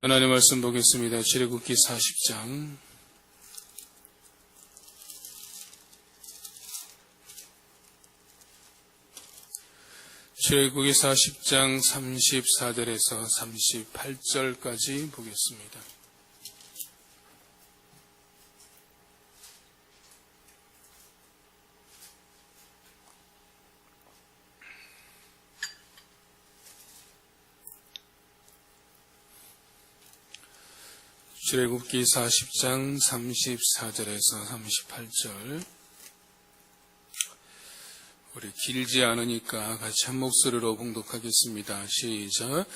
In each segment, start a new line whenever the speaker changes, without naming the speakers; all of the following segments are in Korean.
하나님 말씀 보겠습니다. 출애굽기 40장 출애굽기 40장 34절에서 38절까지 보겠습니다. 출애굽기 40장 34절에서 38절 우리 길지 않으니까 같이 한 목소리로 봉독하겠습니다. 시작.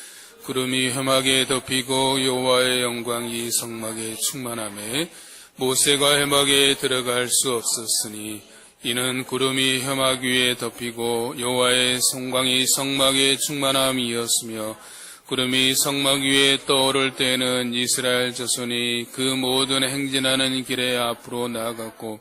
구름이 회막에 덮이고 여호와의 영광이 성막에 충만하매 모세가 회막에 들어갈 수 없었으니 이는 구름이 회막 위에 덮이고 여호와의 영광이 성막에 충만함이었으며 구름이 성막 위에 떠오를 때에는 이스라엘 자손이 그 모든 행진하는 길에 앞으로 나아갔고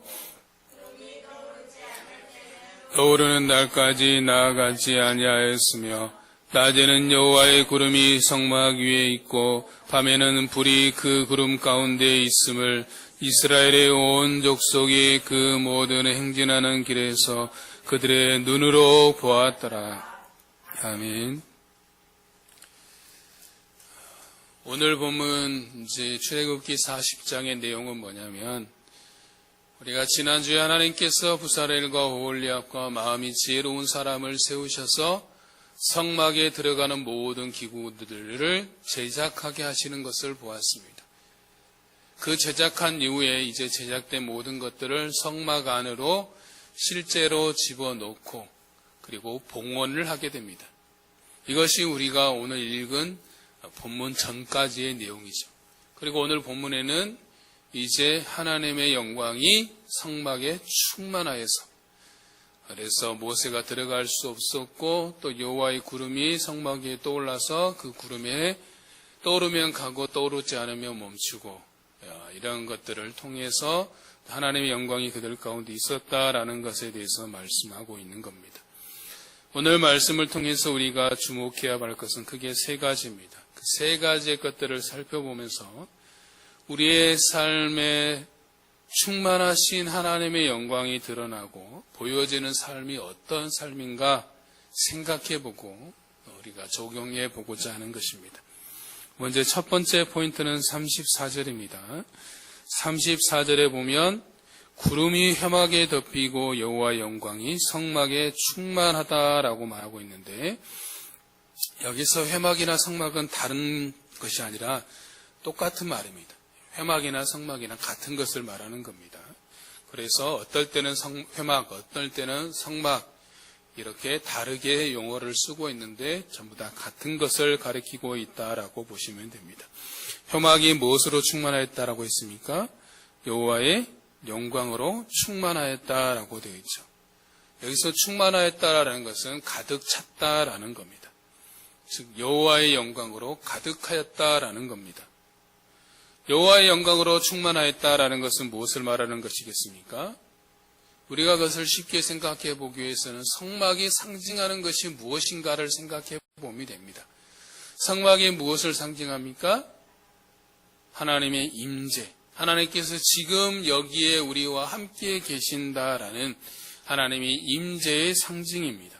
떠오르는 날까지 나아가지 아니하였으며 낮에는 여호와의 구름이 성막 위에 있고 밤에는 불이 그 구름 가운데 있음을 이스라엘의 온 족속이 그 모든 행진하는 길에서 그들의 눈으로 보았더라. 아멘. 오늘 본문 이제 출애굽기 40장의 내용은 뭐냐면 우리가 지난주에 하나님께서 부사렐과 오홀리압과 마음이 지혜로운 사람을 세우셔서 성막에 들어가는 모든 기구들을 제작하게 하시는 것을 보았습니다. 그 제작한 이후에 이제 제작된 모든 것들을 성막 안으로 실제로 집어넣고 그리고 봉헌을 하게 됩니다. 이것이 우리가 오늘 읽은 본문 전까지의 내용이죠. 그리고 오늘 본문에는 이제 하나님의 영광이 성막에 충만하여서 그래서 모세가 들어갈 수 없었고 또 여호와의 구름이 성막 위에 떠올라서 그 구름에 떠오르면 가고 떠오르지 않으면 멈추고 이런 것들을 통해서 하나님의 영광이 그들 가운데 있었다라는 것에 대해서 말씀하고 있는 겁니다. 오늘 말씀을 통해서 우리가 주목해야 할 것은 크게 세 가지입니다. 그 세 가지의 것들을 살펴보면서 우리의 삶에 충만하신 하나님의 영광이 드러나고 보여지는 삶이 어떤 삶인가 생각해보고 우리가 적용해보고자 하는 것입니다. 먼저 첫 번째 포인트는 34절입니다. 34절에 보면 구름이 회막에 덮이고 여호와의 영광이 성막에 충만하다라고 말하고 있는데 여기서 회막이나 성막은 다른 것이 아니라 똑같은 말입니다. 회막이나 성막이나 같은 것을 말하는 겁니다. 그래서 어떨 때는 회막, 어떨 때는 성막 이렇게 다르게 용어를 쓰고 있는데 전부 다 같은 것을 가리키고 있다라고 보시면 됩니다. 회막이 무엇으로 충만하였다라고 했습니까? 여호와의 영광으로 충만하였다라고 되어 있죠. 여기서 충만하였다라는 것은 가득 찼다라는 겁니다. 즉 여호와의 영광으로 가득하였다라는 겁니다. 여호와의 영광으로 충만하였다라는 것은 무엇을 말하는 것이겠습니까? 우리가 그것을 쉽게 생각해 보기 위해서는 성막이 상징하는 것이 무엇인가를 생각해 보면 됩니다. 성막이 무엇을 상징합니까? 하나님의 임재, 하나님께서 지금 여기에 우리와 함께 계신다라는 하나님의 임재의 상징입니다.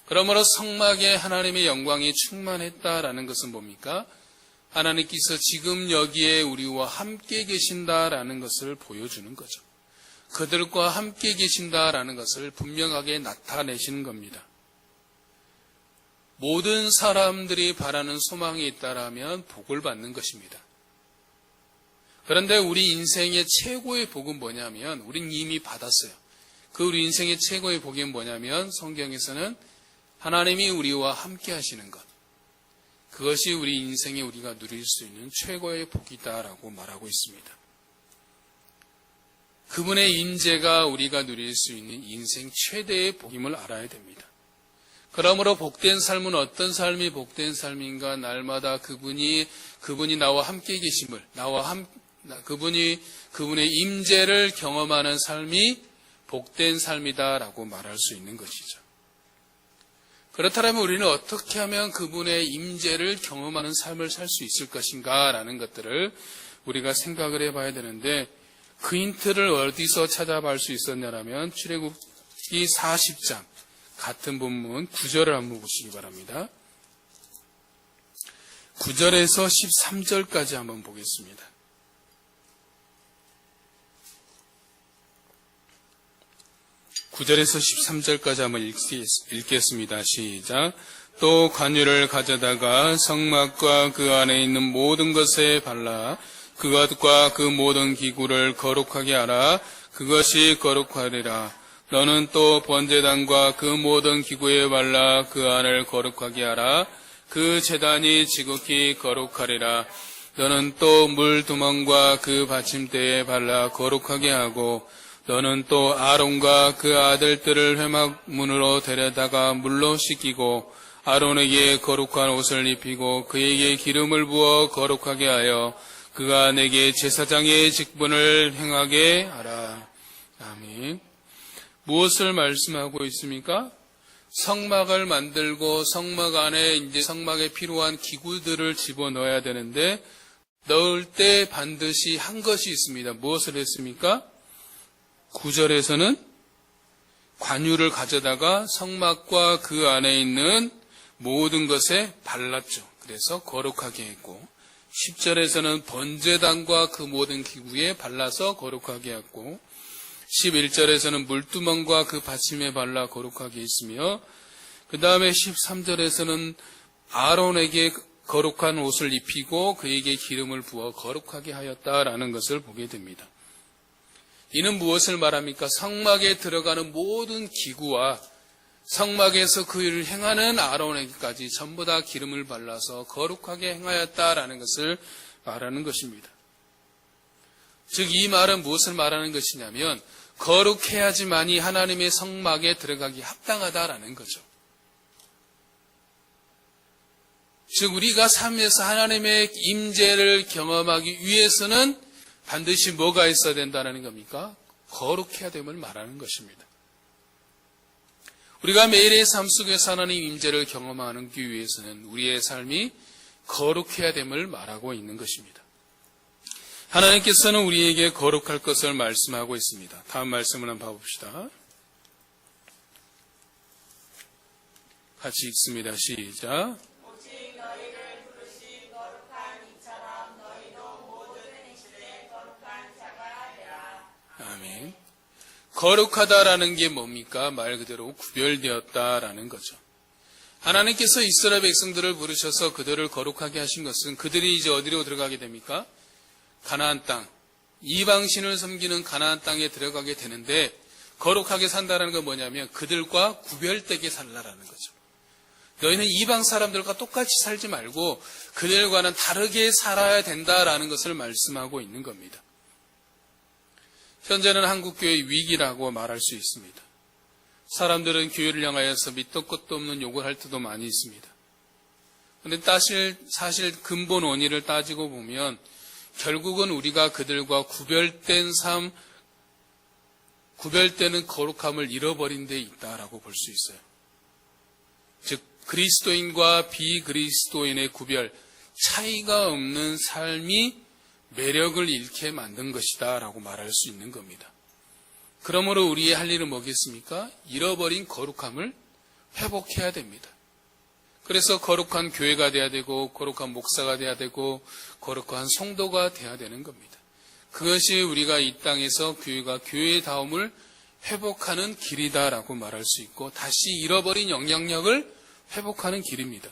그러므로 성막에 하나님의 영광이 충만했다라는 것은 뭡니까? 하나님께서 지금 여기에 우리와 함께 계신다라는 것을 보여주는 거죠. 그들과 함께 계신다라는 것을 분명하게 나타내시는 겁니다. 모든 사람들이 바라는 소망이 있다라면 복을 받는 것입니다. 그런데 우리 인생의 최고의 복은 뭐냐면 우린 이미 받았어요. 그 우리 인생의 최고의 복은 뭐냐면 성경에서는 하나님이 우리와 함께 하시는 것. 그것이 우리 인생에 우리가 누릴 수 있는 최고의 복이다라고 말하고 있습니다. 그분의 임재가 우리가 누릴 수 있는 인생 최대의 복임을 알아야 됩니다. 그러므로 복된 삶은 어떤 삶이 복된 삶인가? 날마다 그분이 나와 함께 계심을, 그분의 임재를 경험하는 삶이 복된 삶이다라고 말할 수 있는 것이죠. 그렇다면 우리는 어떻게 하면 그분의 임재를 경험하는 삶을 살 수 있을 것인가라는 것들을 우리가 생각을 해봐야 되는데, 그 힌트를 어디서 찾아볼 수 있었냐면 출애굽기 40장 같은 본문 9절을 한번 보시기 바랍니다. 9절에서 13절까지 한번 보겠습니다. 9절에서 13절까지 한번 읽겠습니다. 시작. 또 관유를 가져다가 성막과 그 안에 있는 모든 것에 발라 그것과 그 모든 기구를 거룩하게 하라. 그것이 거룩하리라. 너는 또 번제단과 그 모든 기구에 발라 그 안을 거룩하게 하라. 그 제단이 지극히 거룩하리라. 너는 또 물두멍과 그 받침대에 발라 거룩하게 하고, 너는 또 아론과 그 아들들을 회막문으로 데려다가 물로 씻기고, 아론에게 거룩한 옷을 입히고 그에게 기름을 부어 거룩하게 하여 그가 내게 제사장의 직분을 행하게 하라. 아멘. 무엇을 말씀하고 있습니까? 성막을 만들고 성막 안에 이제 성막에 필요한 기구들을 집어넣어야 되는데, 넣을 때 반드시 한 것이 있습니다. 무엇을 했습니까? 9절에서는 관유를 가져다가 성막과 그 안에 있는 모든 것에 발랐죠. 그래서 거룩하게 했고, 10절에서는 번제단과 그 모든 기구에 발라서 거룩하게 했고, 11절에서는 물두멍과 그 받침에 발라 거룩하게 했으며, 그 다음에 13절에서는 아론에게 거룩한 옷을 입히고 그에게 기름을 부어 거룩하게 하였다라는 것을 보게 됩니다. 이는 무엇을 말합니까? 성막에 들어가는 모든 기구와 성막에서 그 일을 행하는 아론에게까지 전부 다 기름을 발라서 거룩하게 행하였다라는 것을 말하는 것입니다. 즉, 이 말은 무엇을 말하는 것이냐면, 거룩해야지만이 하나님의 성막에 들어가기 합당하다라는 거죠. 즉, 우리가 삶에서 하나님의 임재를 경험하기 위해서는 반드시 뭐가 있어야 된다는 겁니까? 거룩해야 됨을 말하는 것입니다. 우리가 매일의 삶 속에서 하나님 임재를 경험하기 위해서는 우리의 삶이 거룩해야 됨을 말하고 있는 것입니다. 하나님께서는 우리에게 거룩할 것을 말씀하고 있습니다. 다음 말씀을 한번 봐봅시다. 같이 읽습니다. 시작.
오직 너희를 부르신 거룩한 이처럼 너희도 모든 행실에 거룩한 자가 되라.
아멘. 거룩하다라는 게 뭡니까? 말 그대로 구별되었다라는 거죠. 하나님께서 이스라엘 백성들을 부르셔서 그들을 거룩하게 하신 것은 그들이 이제 어디로 들어가게 됩니까? 가나안 땅, 이방신을 섬기는 가나안 땅에 들어가게 되는데, 거룩하게 산다는 건 뭐냐면 그들과 구별되게 살라라는 거죠. 너희는 이방 사람들과 똑같이 살지 말고 그들과는 다르게 살아야 된다라는 것을 말씀하고 있는 겁니다. 현재는 한국교회의 위기라고 말할 수 있습니다. 사람들은 교회를 향하여서 밑도 끝도 없는 욕을 할 때도 많이 있습니다. 그런데 사실 근본 원인을 따지고 보면 결국은 우리가 그들과 구별된 삶, 구별되는 거룩함을 잃어버린 데 있다라고 볼 수 있어요. 즉, 그리스도인과 비그리스도인의 구별, 차이가 없는 삶이 매력을 잃게 만든 것이다 라고 말할 수 있는 겁니다. 그러므로 우리의 할 일은 뭐겠습니까? 잃어버린 거룩함을 회복해야 됩니다. 그래서 거룩한 교회가 돼야 되고, 거룩한 목사가 돼야 되고, 거룩한 성도가 돼야 되는 겁니다. 그것이 우리가 이 땅에서 교회가 교회다움을 회복하는 길이다라고 말할 수 있고, 다시 잃어버린 영향력을 회복하는 길입니다.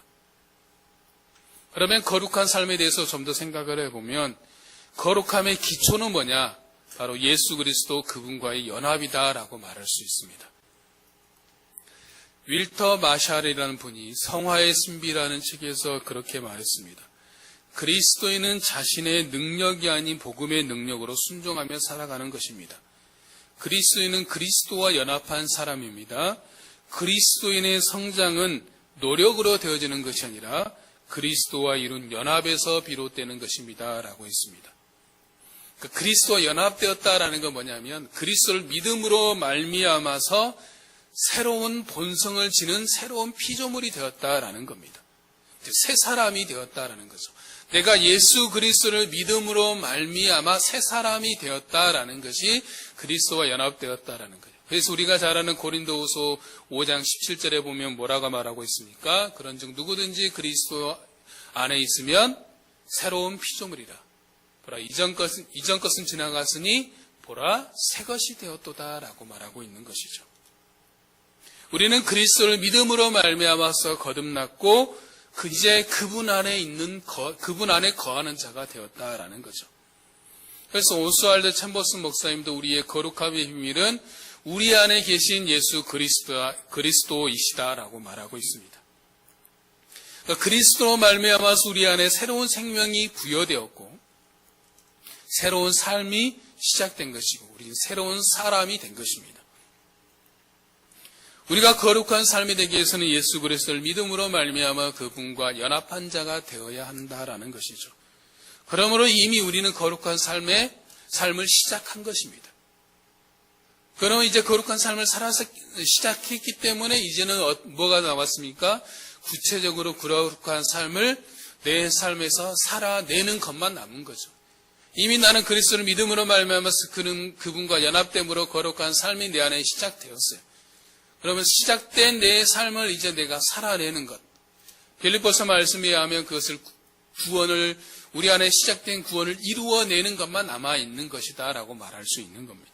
그러면 거룩한 삶에 대해서 좀 더 생각을 해보면, 거룩함의 기초는 뭐냐? 바로 예수 그리스도 그분과의 연합이다라고 말할 수 있습니다. 윌터 마샬이라는 분이 성화의 신비라는 책에서 그렇게 말했습니다. 그리스도인은 자신의 능력이 아닌 복음의 능력으로 순종하며 살아가는 것입니다. 그리스도인은 그리스도와 연합한 사람입니다. 그리스도인의 성장은 노력으로 되어지는 것이 아니라 그리스도와 이룬 연합에서 비롯되는 것입니다. 라고 했습니다. 그리스도와 연합되었다라는 건 뭐냐면 그리스도를 믿음으로 말미암아서 새로운 본성을 지닌 새로운 피조물이 되었다라는 겁니다. 새 사람이 되었다라는 거죠. 내가 예수 그리스도를 믿음으로 말미암아 새 사람이 되었다라는 것이 그리스도와 연합되었다라는 거예요. 그래서 우리가 잘 아는 고린도후서 5장 17절에 보면 뭐라고 말하고 있습니까? 그런즉 누구든지 그리스도 안에 있으면 새로운 피조물이라. 보라 이전 것은 지나갔으니 보라 새 것이 되었도다라고 말하고 있는 것이죠. 우리는 그리스도를 믿음으로 말미암아서 거듭났고 이제 그분 안에 거하는 자가 되었다라는 거죠. 그래서 오스왈드 챔버스 목사님도 우리의 거룩함의 비밀은 우리 안에 계신 예수 그리스도이시다라고 말하고 있습니다. 그러니까 그리스도로 말미암아서 우리 안에 새로운 생명이 부여되었고 새로운 삶이 시작된 것이고 우리는 새로운 사람이 된 것입니다. 우리가 거룩한 삶이 되기 위해서는 예수 그리스도를 믿음으로 말미암아 그분과 연합한 자가 되어야 한다라는 것이죠. 그러므로 이미 우리는 거룩한 삶을 시작한 것입니다. 그러면 이제 거룩한 삶을 살아서 시작했기 때문에 이제는 뭐가 나왔습니까? 구체적으로 거룩한 삶을 내 삶에서 살아내는 것만 남은 거죠. 이미 나는 그리스도를 믿음으로 말미암아서 그분과 연합됨으로 거룩한 삶이 내 안에 시작되었어요. 그러면 시작된 내 삶을 이제 내가 살아내는 것. 빌립보서 말씀에 의하면 그것을 우리 안에 시작된 구원을 이루어내는 것만 남아있는 것이다라고 말할 수 있는 겁니다.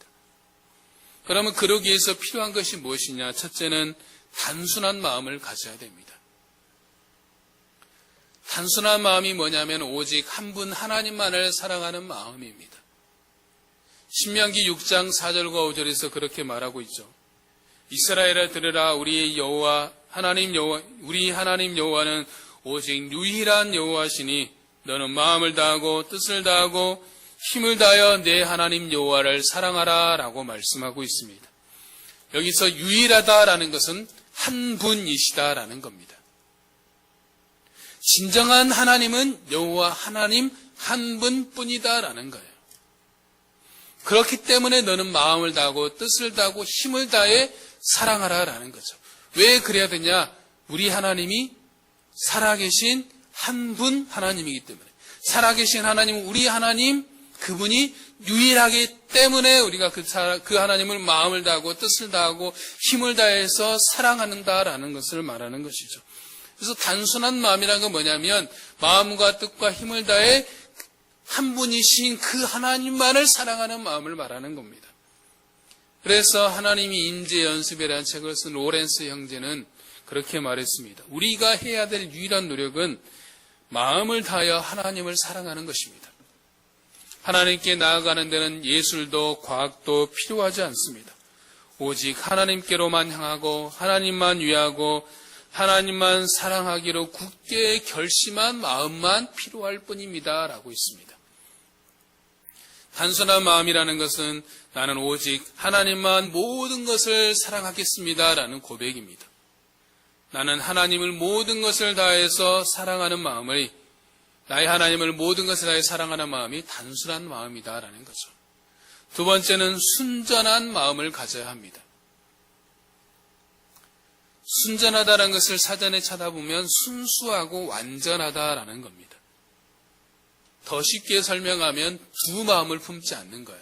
그러면 그러기 위해서 필요한 것이 무엇이냐? 첫째는 단순한 마음을 가져야 됩니다. 단순한 마음이 뭐냐면 오직 한 분 하나님만을 사랑하는 마음입니다. 신명기 6장 4절과 5절에서 그렇게 말하고 있죠. 이스라엘아 들으라 우리 하나님 여호와는 오직 유일한 여호와시니 너는 마음을 다하고 뜻을 다하고 힘을 다하여 내 하나님 여호와를 사랑하라 라고 말씀하고 있습니다. 여기서 유일하다라는 것은 한 분이시다라는 겁니다. 진정한 하나님은 여호와 하나님 한 분뿐이다라는 거예요. 그렇기 때문에 너는 마음을 다하고 뜻을 다하고 힘을 다해 사랑하라라는 거죠. 왜 그래야 되냐? 우리 하나님이 살아계신 한 분 하나님이기 때문에 살아계신 하나님은 우리 하나님 그분이 유일하기 때문에 우리가 그 하나님을 마음을 다하고 뜻을 다하고 힘을 다해서 사랑한다라는 것을 말하는 것이죠. 그래서 단순한 마음이라는 건 뭐냐면 마음과 뜻과 힘을 다해 한 분이신 그 하나님만을 사랑하는 마음을 말하는 겁니다. 그래서 하나님이 인재 연습이라는 책을 쓴 로렌스 형제는 그렇게 말했습니다. 우리가 해야 될 유일한 노력은 마음을 다하여 하나님을 사랑하는 것입니다. 하나님께 나아가는 데는 예술도 과학도 필요하지 않습니다. 오직 하나님께로만 향하고 하나님만 위하고 하나님만 사랑하기로 굳게 결심한 마음만 필요할 뿐입니다. 라고 있습니다. 단순한 마음이라는 것은 나는 오직 하나님만 모든 것을 사랑하겠습니다. 라는 고백입니다. 나는 하나님을 모든 것을 다해서 사랑하는 마음을 나의 하나님을 모든 것을 다해 사랑하는 마음이 단순한 마음이다. 라는 거죠. 두 번째는 순전한 마음을 가져야 합니다. 순전하다는 것을 사전에 찾아보면 순수하고 완전하다라는 겁니다. 더 쉽게 설명하면 두 마음을 품지 않는 거예요.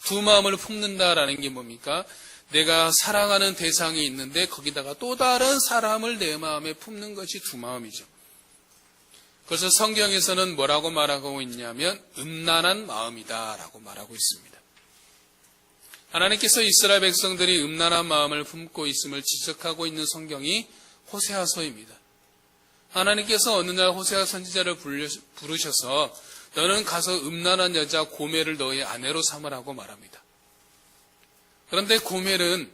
두 마음을 품는다라는 게 뭡니까? 내가 사랑하는 대상이 있는데 거기다가 또 다른 사람을 내 마음에 품는 것이 두 마음이죠. 그래서 성경에서는 뭐라고 말하고 있냐면 음란한 마음이다라고 말하고 있습니다. 하나님께서 이스라엘 백성들이 음란한 마음을 품고 있음을 지적하고 있는 성경이 호세아서입니다. 하나님께서 어느 날 호세아 선지자를 부르셔서 너는 가서 음란한 여자 고멜을 너의 아내로 삼으라고 말합니다. 그런데 고멜은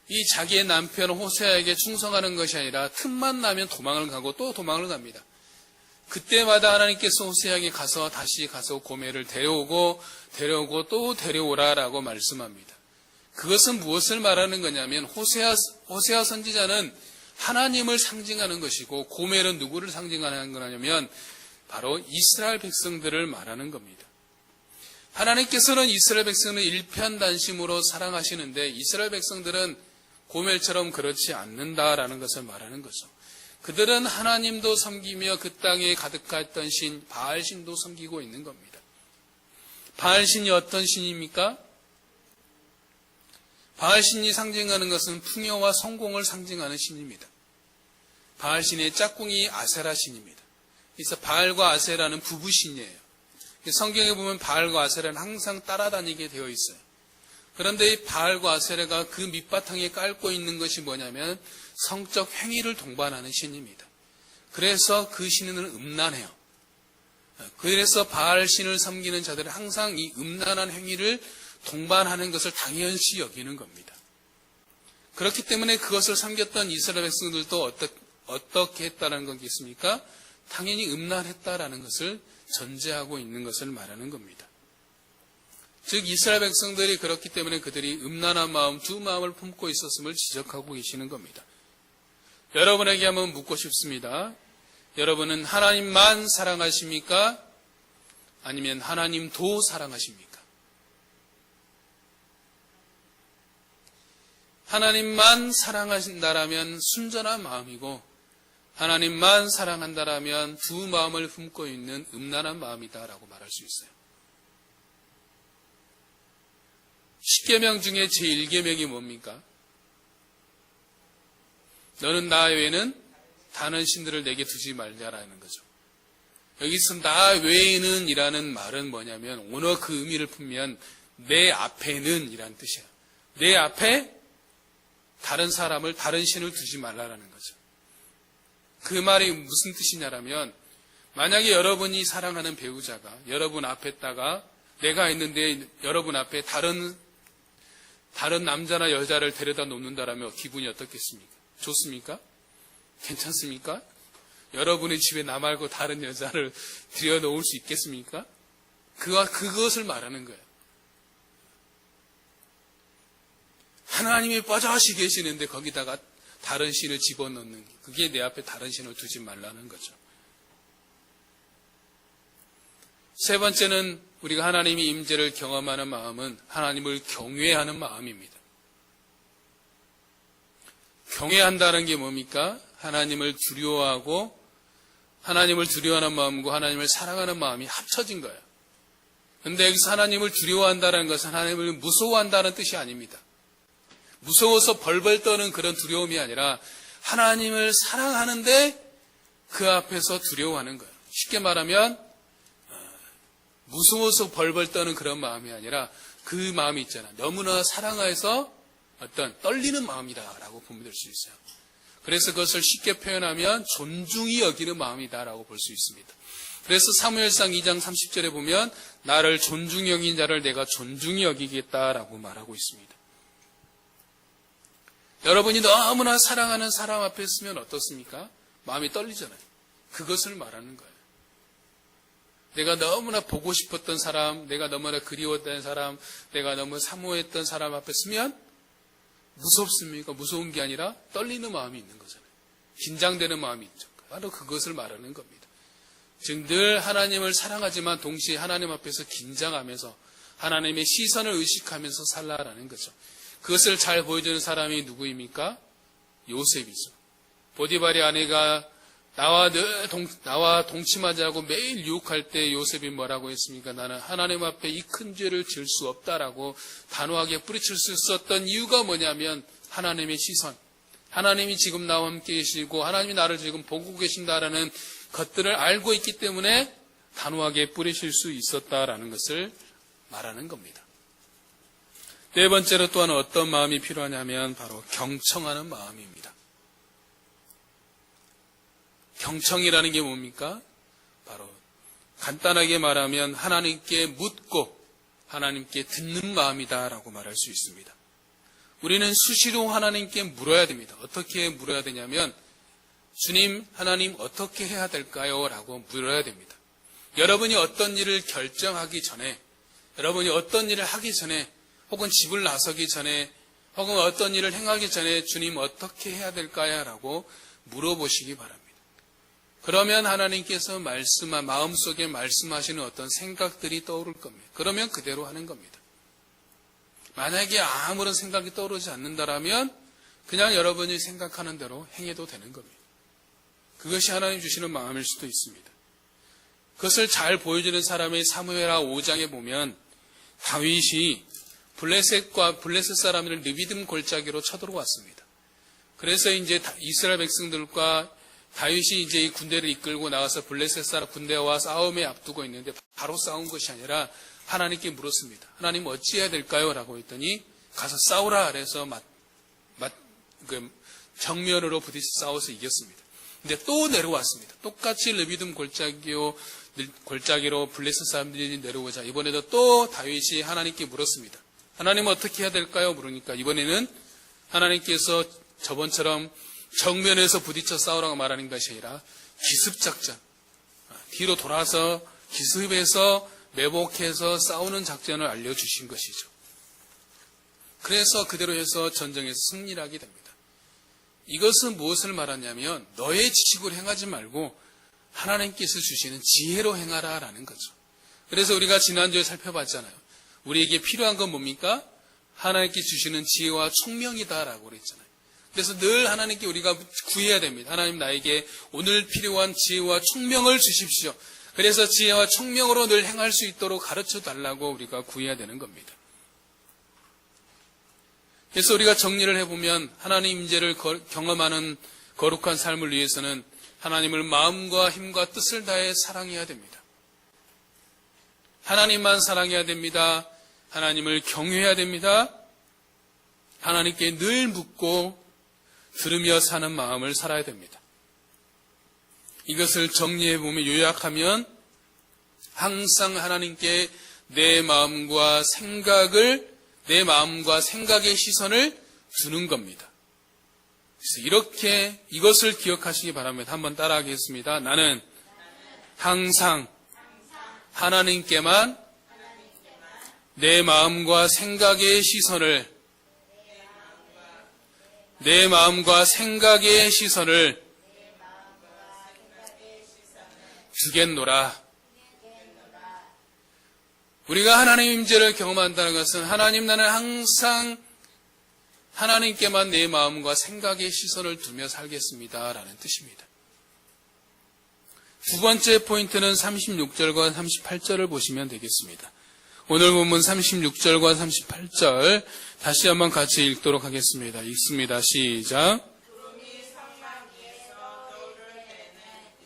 이 자기의 남편 호세아에게 충성하는 것이 아니라 틈만 나면 도망을 가고 또 도망을 갑니다. 그때마다 하나님께서 호세아에게 다시 가서 고멜을 데려오고 또 데려오라라고 말씀합니다. 그것은 무엇을 말하는 거냐면 호세아 선지자는 하나님을 상징하는 것이고 고멜은 누구를 상징하는 거냐면 바로 이스라엘 백성들을 말하는 겁니다. 하나님께서는 이스라엘 백성을 일편단심으로 사랑하시는데 이스라엘 백성들은 고멜처럼 그렇지 않는다라는 것을 말하는 거죠. 그들은 하나님도 섬기며 그 땅에 가득했던 신 바알신도 섬기고 있는 겁니다. 바알신이 어떤 신입니까? 바알신이 상징하는 것은 풍요와 성공을 상징하는 신입니다. 바알신의 짝꿍이 아세라 신입니다. 그래서 바알과 아세라는 부부신이에요. 성경에 보면 바알과 아세라는 항상 따라다니게 되어 있어요. 그런데 이 바알과 아세라가 그 밑바탕에 깔고 있는 것이 뭐냐면 성적 행위를 동반하는 신입니다. 그래서 그 신은 음란해요. 그래서 바알 신을 섬기는 자들은 항상 이 음란한 행위를 동반하는 것을 당연시 여기는 겁니다. 그렇기 때문에 그것을 섬겼던 이스라엘 백성들도 어떻게 했다는 거겠습니까? 당연히 음란했다라는 것을 전제하고 있는 것을 말하는 겁니다. 즉 이스라엘 백성들이 그렇기 때문에 그들이 음란한 마음, 두 마음을 품고 있었음을 지적하고 계시는 겁니다. 여러분에게 한번 묻고 싶습니다. 여러분은 하나님만 사랑하십니까? 아니면 하나님도 사랑하십니까? 하나님만 사랑하신다라면 순전한 마음이고 하나님만 사랑한다라면 두 마음을 품고 있는 음란한 마음이다라고 말할 수 있어요. 십계명 중에 제1계명이 뭡니까? 너는 나 외에는 다른 신들을 내게 두지 말자라는 거죠. 여기서 나 외에는 이라는 말은 뭐냐면 오너 그 의미를 풀면 내 앞에는 이라는 뜻이에요. 내 앞에 다른 사람을, 다른 신을 두지 말라라는 거죠. 그 말이 무슨 뜻이냐라면 만약에 여러분이 사랑하는 배우자가 여러분 앞에다가 내가 있는데 여러분 앞에 다른 남자나 여자를 데려다 놓는다라면 기분이 어떻겠습니까? 좋습니까? 괜찮습니까? 여러분의 집에 나 말고 다른 여자를 들여놓을 수 있겠습니까? 그것을 말하는 거예요. 하나님이 뻐젓이 계시는데 거기다가 다른 신을 집어넣는, 그게 내 앞에 다른 신을 두지 말라는 거죠. 세 번째는 우리가 하나님의 임재를 경험하는 마음은 하나님을 경외하는 마음입니다. 경외한다는 게 뭡니까? 하나님을 두려워하고 하나님을 두려워하는 마음과 하나님을 사랑하는 마음이 합쳐진 거예요. 그런데 여기서 하나님을 두려워한다는 것은 하나님을 무서워한다는 뜻이 아닙니다. 무서워서 벌벌 떠는 그런 두려움이 아니라 하나님을 사랑하는데 그 앞에서 두려워하는 거예요. 쉽게 말하면 무서워서 벌벌 떠는 그런 마음이 아니라 그 마음이 있잖아요. 너무나 사랑해서 어떤 떨리는 마음이다라고 보면 될 수 있어요. 그래서 그것을 쉽게 표현하면 존중이 여기는 마음이다라고 볼 수 있습니다. 그래서 사무엘상 2장 30절에 보면 나를 존중히 여긴 자를 내가 존중히 여기겠다라고 말하고 있습니다. 여러분이 너무나 사랑하는 사람 앞에 있으면 어떻습니까? 마음이 떨리잖아요. 그것을 말하는 거예요. 내가 너무나 보고 싶었던 사람, 내가 너무나 그리웠던 사람, 내가 너무 사모했던 사람 앞에 서면 무섭습니까? 무서운 게 아니라 떨리는 마음이 있는 거잖아요. 긴장되는 마음이 있죠. 바로 그것을 말하는 겁니다. 즉 늘 하나님을 사랑하지만 동시에 하나님 앞에서 긴장하면서 하나님의 시선을 의식하면서 살라라는 거죠. 그것을 잘 보여주는 사람이 누구입니까? 요셉이죠. 보디발의 아내가 나와 동침하자고 매일 유혹할 때 요셉이 뭐라고 했습니까? 나는 하나님 앞에 이 큰 죄를 지을 수 없다라고 단호하게 뿌리칠 수 있었던 이유가 뭐냐면 하나님의 시선, 하나님이 지금 나와 함께 계시고 하나님이 나를 지금 보고 계신다라는 것들을 알고 있기 때문에 단호하게 뿌리칠 수 있었다라는 것을 말하는 겁니다. 네 번째로 또한 어떤 마음이 필요하냐면 바로 경청하는 마음입니다. 경청이라는 게 뭡니까? 바로 간단하게 말하면 하나님께 묻고 하나님께 듣는 마음이다라고 말할 수 있습니다. 우리는 수시로 하나님께 물어야 됩니다. 어떻게 물어야 되냐면 주님, 하나님 어떻게 해야 될까요? 라고 물어야 됩니다. 여러분이 어떤 일을 결정하기 전에, 여러분이 어떤 일을 하기 전에, 혹은 집을 나서기 전에, 혹은 어떤 일을 행하기 전에 주님 어떻게 해야 될까요? 라고 물어보시기 바랍니다. 그러면 하나님께서 마음속에 말씀하시는 어떤 생각들이 떠오를 겁니다. 그러면 그대로 하는 겁니다. 만약에 아무런 생각이 떠오르지 않는다라면 그냥 여러분이 생각하는 대로 행해도 되는 겁니다. 그것이 하나님 주시는 마음일 수도 있습니다. 그것을 잘 보여주는 사람의 사무엘하 5장에 보면 다윗이 블레셋 사람을 르비딤 골짜기로 쳐들어왔습니다. 그래서 이제 이스라엘 백성들과 다윗이 이제 이 군대를 이끌고 나가서 블레셋 사람 군대와 싸움에 앞두고 있는데 바로 싸운 것이 아니라 하나님께 물었습니다. 하나님 어찌해야 될까요? 라고 했더니 가서 싸우라 그래서 정면으로 부딪혀 싸워서 이겼습니다. 근데 또 내려왔습니다. 똑같이 르비딤 골짜기로 블레셋 사람들이 내려오자 이번에도 또 다윗이 하나님께 물었습니다. 하나님 어떻게 해야 될까요? 물으니까 이번에는 하나님께서 저번처럼 정면에서 부딪혀 싸우라고 말하는 것이 아니라 기습작전, 뒤로 돌아서 기습해서 매복해서 싸우는 작전을 알려주신 것이죠. 그래서 그대로 해서 전쟁에서 승리를 하게 됩니다. 이것은 무엇을 말하냐면 너의 지식으로 행하지 말고 하나님께서 주시는 지혜로 행하라라는 거죠. 그래서 우리가 지난주에 살펴봤잖아요. 우리에게 필요한 건 뭡니까? 하나님께 주시는 지혜와 총명이다라고 그랬잖아요. 그래서 늘 하나님께 우리가 구해야 됩니다. 하나님 나에게 오늘 필요한 지혜와 총명을 주십시오. 그래서 지혜와 총명으로 늘 행할 수 있도록 가르쳐 달라고 우리가 구해야 되는 겁니다. 그래서 우리가 정리를 해보면 하나님 임재를 경험하는 거룩한 삶을 위해서는 하나님을 마음과 힘과 뜻을 다해 사랑해야 됩니다. 하나님만 사랑해야 됩니다. 하나님을 경외해야 됩니다. 하나님께 늘 묻고 들으며 사는 마음을 살아야 됩니다. 이것을 정리해보면 요약하면 항상 하나님께 내 마음과 생각의 시선을 두는 겁니다. 그래서 이것을 기억하시기 바랍니다. 한번 따라하겠습니다. 나는 항상 하나님께만 내 마음과 생각의 시선을 주겠노라. 우리가 하나님의 임재를 경험한다는 것은 하나님 나는 항상 하나님께만 내 마음과 생각의 시선을 두며 살겠습니다 라는 뜻입니다. 두 번째 포인트는 36절과 38절을 보시면 되겠습니다. 오늘 본문 36절과 38절 다시 한번 같이 읽도록 하겠습니다. 읽습니다. 시작.
구름이 성막 위에서 너를 내는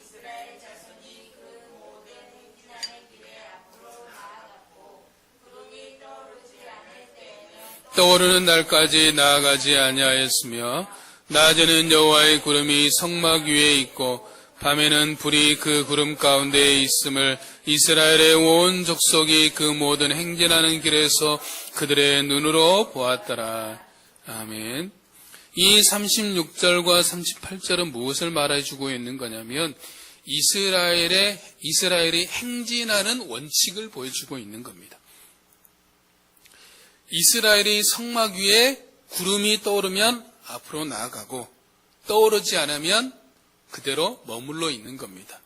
이스라엘 자손이 그 모든 행진하는 길에 앞으로 나아갔고 구름이 떠오르지 않을 때에는
떠오르는 날까지 나아가지 아니하였으며 낮에는 여호와의 구름이 성막 위에 있고 밤에는 불이 그 구름 가운데에 있음을 이스라엘의 온 족속이 그 모든 행진하는 길에서 그들의 눈으로 보았더라. 아멘. 이 36절과 38절은 무엇을 말해주고 있는 거냐면 이스라엘이 행진하는 원칙을 보여주고 있는 겁니다. 이스라엘이 성막 위에 구름이 떠오르면 앞으로 나아가고 떠오르지 않으면 그대로 머물러 있는 겁니다.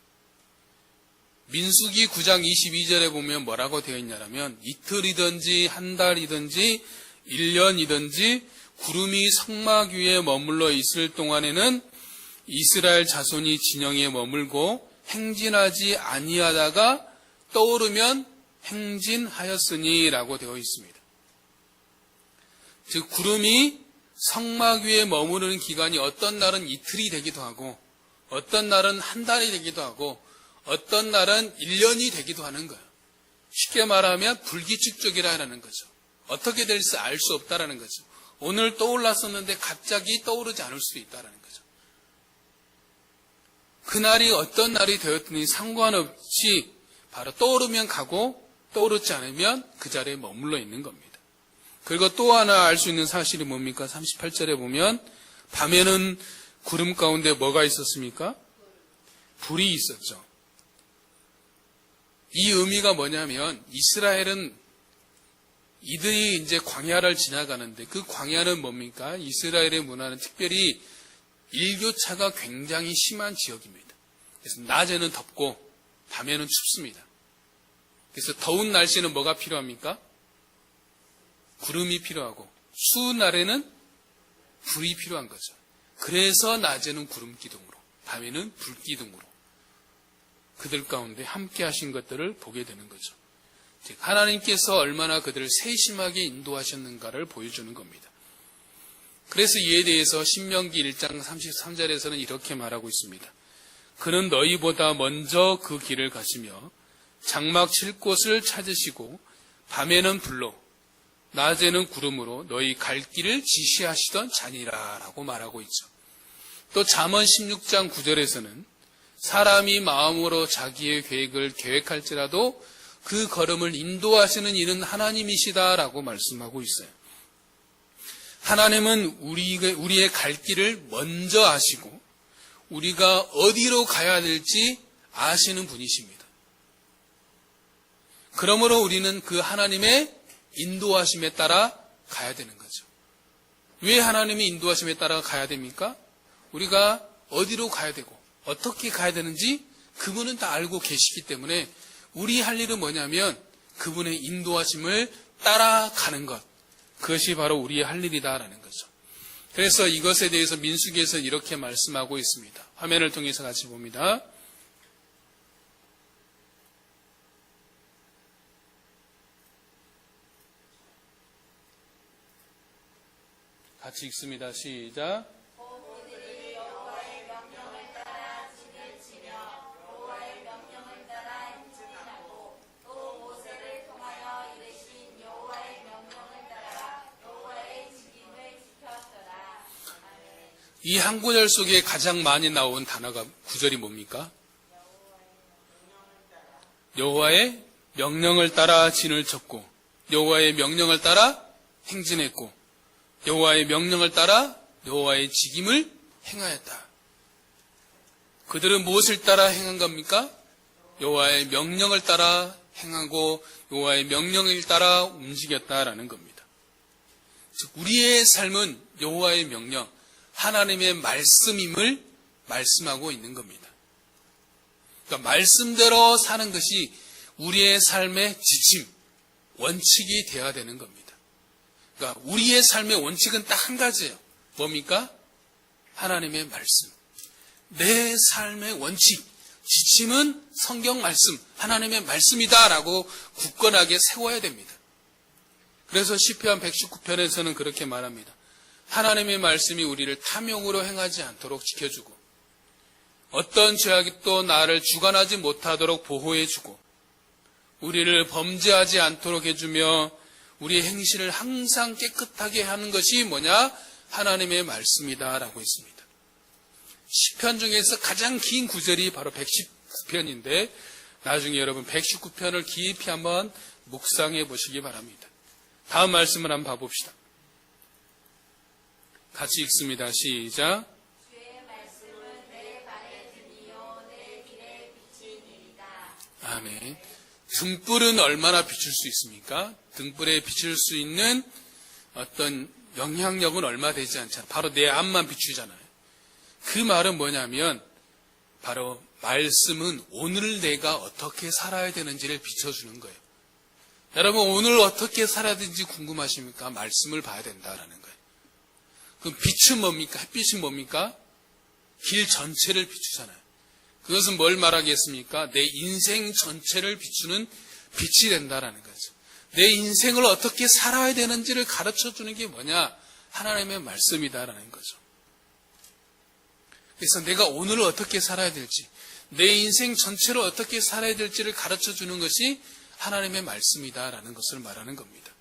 민수기 9장 22절에 보면 뭐라고 되어 있냐면 이틀이든지 한 달이든지 1년이든지 구름이 성막 위에 머물러 있을 동안에는 이스라엘 자손이 진영에 머물고 행진하지 아니하다가 떠오르면 행진하였으니 라고 되어 있습니다. 즉 구름이 성막 위에 머무르는 기간이 어떤 날은 이틀이 되기도 하고 어떤 날은 한 달이 되기도 하고 어떤 날은 1년이 되기도 하는 거예요. 쉽게 말하면 불기축적이라는 거죠. 어떻게 될지 알 수 없다라는 거죠. 오늘 떠올랐었는데 갑자기 떠오르지 않을 수도 있다라는 거죠. 그날이 어떤 날이 되었더니 상관없이 바로 떠오르면 가고 떠오르지 않으면 그 자리에 머물러 있는 겁니다. 그리고 또 하나 알 수 있는 사실이 뭡니까? 38절에 보면 밤에는 구름 가운데 뭐가 있었습니까? 불이 있었죠. 이 의미가 뭐냐면 이스라엘은 이들이 이제 광야를 지나가는데 그 광야는 뭡니까? 이스라엘의 문화는 특별히 일교차가 굉장히 심한 지역입니다. 그래서 낮에는 덥고 밤에는 춥습니다. 그래서 더운 날씨는 뭐가 필요합니까? 구름이 필요하고 추운 날에는 불이 필요한 거죠. 그래서 낮에는 구름 기둥으로, 밤에는 불 기둥으로 그들 가운데 함께 하신 것들을 보게 되는 거죠. 즉 하나님께서 얼마나 그들을 세심하게 인도하셨는가를 보여주는 겁니다. 그래서 이에 대해서 신명기 1장 33절에서는 이렇게 말하고 있습니다. 그는 너희보다 먼저 그 길을 가시며 장막 칠 곳을 찾으시고 밤에는 불로 낮에는 구름으로 너희 갈 길을 지시하시던 자니라 라고 말하고 있죠. 또 잠언 16장 9절에서는 사람이 마음으로 자기의 계획을 계획할지라도 그 걸음을 인도하시는 이는 하나님이시다라고 말씀하고 있어요. 하나님은 우리의 갈 길을 먼저 아시고 우리가 어디로 가야 될지 아시는 분이십니다. 그러므로 우리는 그 하나님의 인도하심에 따라 가야 되는 거죠. 왜 하나님의 인도하심에 따라 가야 됩니까? 우리가 어디로 가야 되고 어떻게 가야 되는지 그분은 다 알고 계시기 때문에 우리 할 일은 뭐냐면 그분의 인도하심을 따라가는 것. 그것이 바로 우리의 할 일이다라는 거죠. 그래서 이것에 대해서 민수기에서 이렇게 말씀하고 있습니다. 화면을 통해서 같이 봅니다. 같이 읽습니다. 시작.
그들이 여호와의 명령을 따라 진을 치며 여호와의 명령을 따라 행진하고 또 모세를 통하여 이르신 여호와의 명령을 따라 여호와의 직임을 지켰더라. 아멘.
이 한 구절 속에 가장 많이 나온 단어가 구절이 뭡니까? 여호와의 명령을 따라 진을 쳤고 여호와의 명령을 따라 행진했고 여호와의 명령을 따라 여호와의 직임을 행하였다. 그들은 무엇을 따라 행한 겁니까? 여호와의 명령을 따라 행하고 여호와의 명령을 따라 움직였다라는 겁니다. 즉 우리의 삶은 여호와의 명령, 하나님의 말씀임을 말씀하고 있는 겁니다. 그러니까 말씀대로 사는 것이 우리의 삶의 지침, 원칙이 되어야 되는 겁니다. 그러니까 우리의 삶의 원칙은 딱 한 가지예요. 뭡니까? 하나님의 말씀. 내 삶의 원칙, 지침은 성경 말씀, 하나님의 말씀이다라고 굳건하게 세워야 됩니다. 그래서 시편 119편에서는 그렇게 말합니다. 하나님의 말씀이 우리를 탐욕으로 행하지 않도록 지켜주고 어떤 죄악이 또 나를 주관하지 못하도록 보호해주고 우리를 범죄하지 않도록 해주며 우리의 행실을 항상 깨끗하게 하는 것이 뭐냐? 하나님의 말씀이다라고 했습니다. 시편 중에서 가장 긴 구절이 바로 119편인데 나중에 여러분 119편을 깊이 한번 묵상해 보시기 바랍니다. 다음 말씀을 한번 봐봅시다. 같이 읽습니다. 시작.
주의 말씀은 내 발의 등이요 내 길의 빛이니이다.
아멘. 등불은 얼마나 비출 수 있습니까? 등불에 비출 수 있는 어떤 영향력은 얼마 되지 않잖아요. 바로 내 앞만 비추잖아요. 그 말은 뭐냐면 바로 말씀은 오늘 내가 어떻게 살아야 되는지를 비춰주는 거예요. 여러분 오늘 어떻게 살아야 되는지 궁금하십니까? 말씀을 봐야 된다라는 거예요. 그럼 빛은 뭡니까? 햇빛은 뭡니까? 길 전체를 비추잖아요. 그것은 뭘 말하겠습니까? 내 인생 전체를 비추는 빛이 된다라는 거죠. 내 인생을 어떻게 살아야 되는지를 가르쳐주는 게 뭐냐? 하나님의 말씀이다라는 거죠. 그래서 내가 오늘 어떻게 살아야 될지, 내 인생 전체를 어떻게 살아야 될지를 가르쳐주는 것이 하나님의 말씀이다라는 것을 말하는 겁니다.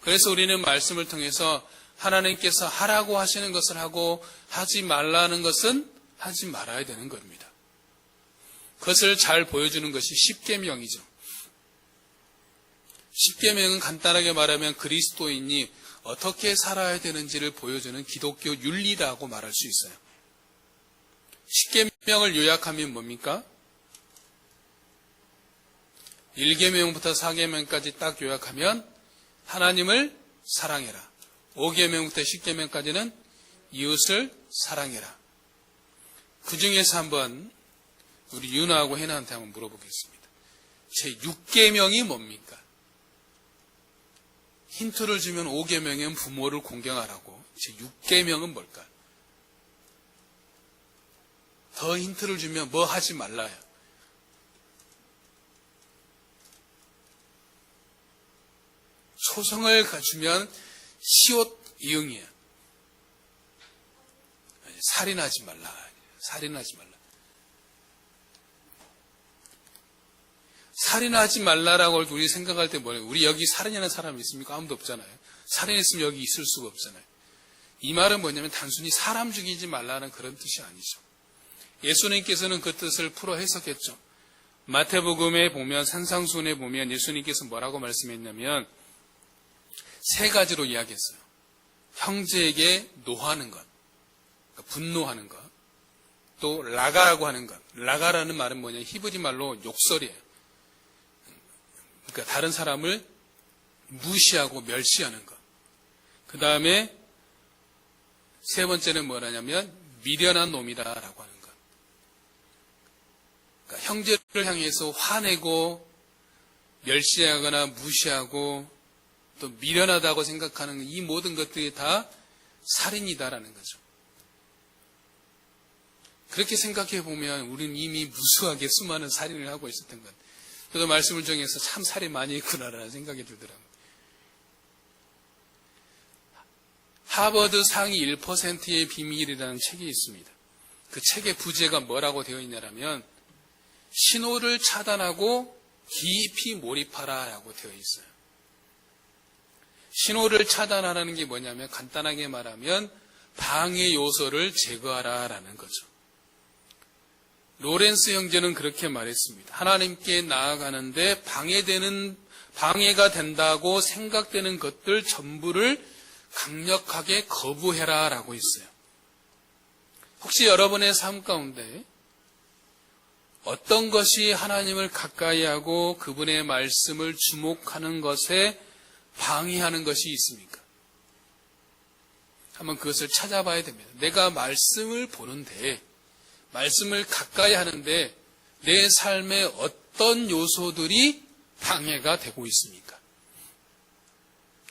그래서 우리는 말씀을 통해서 하나님께서 하라고 하시는 것을 하고 하지 말라는 것은 하지 말아야 되는 겁니다. 그것을 잘 보여주는 것이 십계명이죠. 십계명은 간단하게 말하면 그리스도인이 어떻게 살아야 되는지를 보여주는 기독교 윤리라고 말할 수 있어요. 십계명을 요약하면 뭡니까? 1계명부터 4계명까지 딱 요약하면 하나님을 사랑해라. 5계명부터 10계명까지는 이웃을 사랑해라. 그 중에서 한번 우리 윤아하고 해나한테 한번 물어보겠습니다. 제 6계명이 뭡니까? 힌트를 주면 5계명은 부모를 공경하라고. 이제 6계명은 뭘까요? 더 힌트를 주면 뭐 하지 말라요. 초성을 갖추면 시옷 이응이에요. 살인하지 말라. 살인하지 말라. 살인하지 말라라고 우리 생각할 때 뭐예요? 우리 여기 살인하는 사람이 있습니까? 아무도 없잖아요. 살인했으면 여기 있을 수가 없잖아요. 이 말은 뭐냐면 단순히 사람 죽이지 말라는 그런 뜻이 아니죠. 예수님께서는 그 뜻을 풀어 해석했죠. 마태복음에 보면 산상수훈에 보면 예수님께서 뭐라고 말씀했냐면 세 가지로 이야기했어요. 형제에게 노하는 것, 그러니까 분노하는 것, 또 라가라고 하는 것. 라가라는 말은 뭐냐? 히브리 말로 욕설이에요. 그러니까 다른 사람을 무시하고 멸시하는 것. 그 다음에 세 번째는 뭐라냐면 미련한 놈이다라고 하는 것. 그러니까 형제를 향해서 화내고 멸시하거나 무시하고 또 미련하다고 생각하는 이 모든 것들이 다 살인이다라는 거죠. 그렇게 생각해 보면 우리는 이미 무수하게 수많은 살인을 하고 있었던 것. 저도 말씀을 정해서 참 살인 많이 했구나라는 생각이 들더라고요. 하버드 상위 1%의 비밀이라는 책이 있습니다. 그 책의 부제가 뭐라고 되어 있냐면 신호를 차단하고 깊이 몰입하라라고 되어 있어요. 신호를 차단하라는 게 뭐냐면 간단하게 말하면 방해 요소를 제거하라라는 거죠. 로렌스 형제는 그렇게 말했습니다. 하나님께 나아가는데 방해가 된다고 생각되는 것들 전부를 강력하게 거부해라라고 했어요. 혹시 여러분의 삶 가운데 어떤 것이 하나님을 가까이 하고 그분의 말씀을 주목하는 것에 방해하는 것이 있습니까? 한번 그것을 찾아봐야 됩니다. 내가 말씀을 보는데 말씀을 가까이 하는데 내 삶에 어떤 요소들이 방해가 되고 있습니까?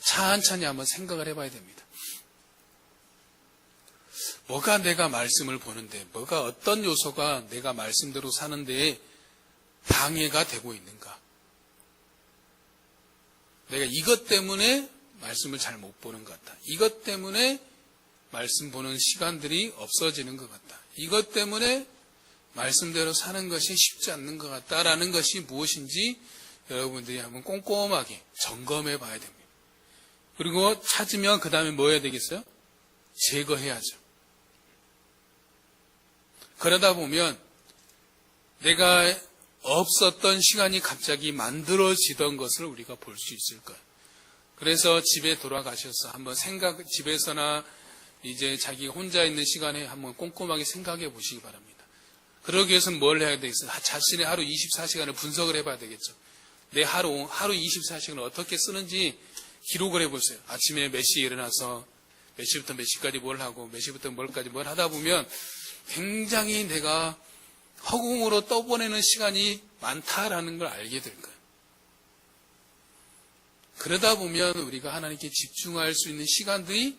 천천히 한번 생각을 해봐야 됩니다. 뭐가 내가 말씀을 보는데, 뭐가 어떤 요소가 내가 말씀대로 사는데 방해가 되고 있는가? 내가 이것 때문에 말씀을 잘 못 보는 것 같다. 이것 때문에 말씀 보는 시간들이 없어지는 것 같다. 이것 때문에 말씀대로 사는 것이 쉽지 않는 것 같다라는 것이 무엇인지 여러분들이 한번 꼼꼼하게 점검해 봐야 됩니다. 그리고 찾으면 그 다음에 뭐 해야 되겠어요? 제거해야죠. 그러다 보면 내가 없었던 시간이 갑자기 만들어지던 것을 우리가 볼 수 있을 거예요. 그래서 집에 돌아가셔서 한번 집에서나 이제 자기가 혼자 있는 시간에 한번 꼼꼼하게 생각해 보시기 바랍니다. 그러기 위해서는 뭘 해야 되겠어요? 자신의 하루 24시간을 분석을 해봐야 되겠죠. 내 하루 24시간을 어떻게 쓰는지 기록을 해보세요. 아침에 몇 시에 일어나서 몇 시부터 몇 시까지 뭘 하고 몇 시부터 뭘까지 뭘 하다 보면 굉장히 내가 허공으로 떠보내는 시간이 많다라는 걸 알게 될 거예요. 그러다 보면 우리가 하나님께 집중할 수 있는 시간들이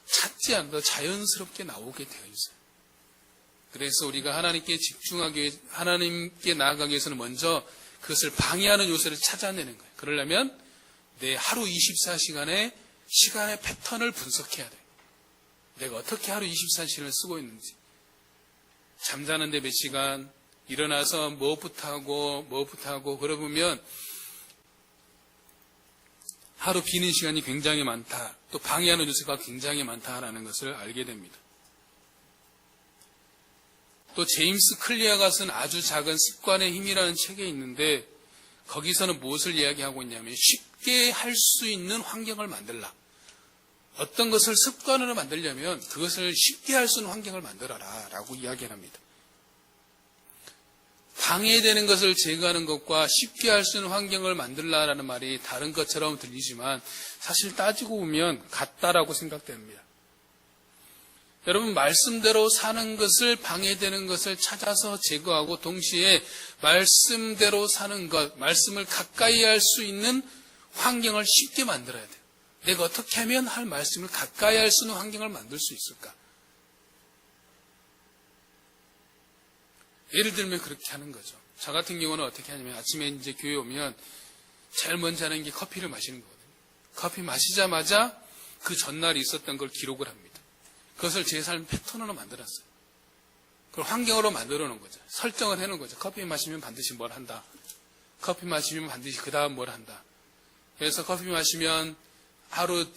찾지 않아도 자연스럽게 나오게 되어 있어요. 그래서 우리가 하나님께 하나님께 나아가기 위해서는 먼저 그것을 방해하는 요소를 찾아내는 거예요. 그러려면 내 하루 24시간의 시간의 패턴을 분석해야 돼요. 내가 어떻게 하루 24시간을 쓰고 있는지. 잠자는데 몇 시간, 일어나서 뭐부터 하고, 그러보면 하루 비는 시간이 굉장히 많다. 또 방해하는 요소가 굉장히 많다라는 것을 알게 됩니다. 또 제임스 클리어가 쓴 아주 작은 습관의 힘이라는 책에 있는데 거기서는 무엇을 이야기하고 있냐면 쉽게 할 수 있는 환경을 만들라. 어떤 것을 습관으로 만들려면 그것을 쉽게 할 수 있는 환경을 만들어라 라고 이야기를 합니다. 방해되는 것을 제거하는 것과 쉽게 할 수 있는 환경을 만들라라는 말이 다른 것처럼 들리지만 사실 따지고 보면 같다라고 생각됩니다. 여러분 말씀대로 사는 것을 방해되는 것을 찾아서 제거하고 동시에 말씀대로 사는 것, 말씀을 가까이 할 수 있는 환경을 쉽게 만들어야 돼요. 내가 어떻게 하면 할 말씀을 가까이 할 수 있는 환경을 만들 수 있을까? 예를 들면 그렇게 하는 거죠. 저 같은 경우는 어떻게 하냐면 아침에 이제 교회 오면 제일 먼저 하는 게 커피를 마시는 거거든요. 커피 마시자마자 그 전날 있었던 걸 기록을 합니다. 그것을 제 삶 패턴으로 만들었어요. 그걸 환경으로 만들어 놓은 거죠. 설정을 해 놓은 거죠. 커피 마시면 반드시 뭘 한다. 커피 마시면 반드시 그 다음 뭘 한다. 그래서 커피 마시면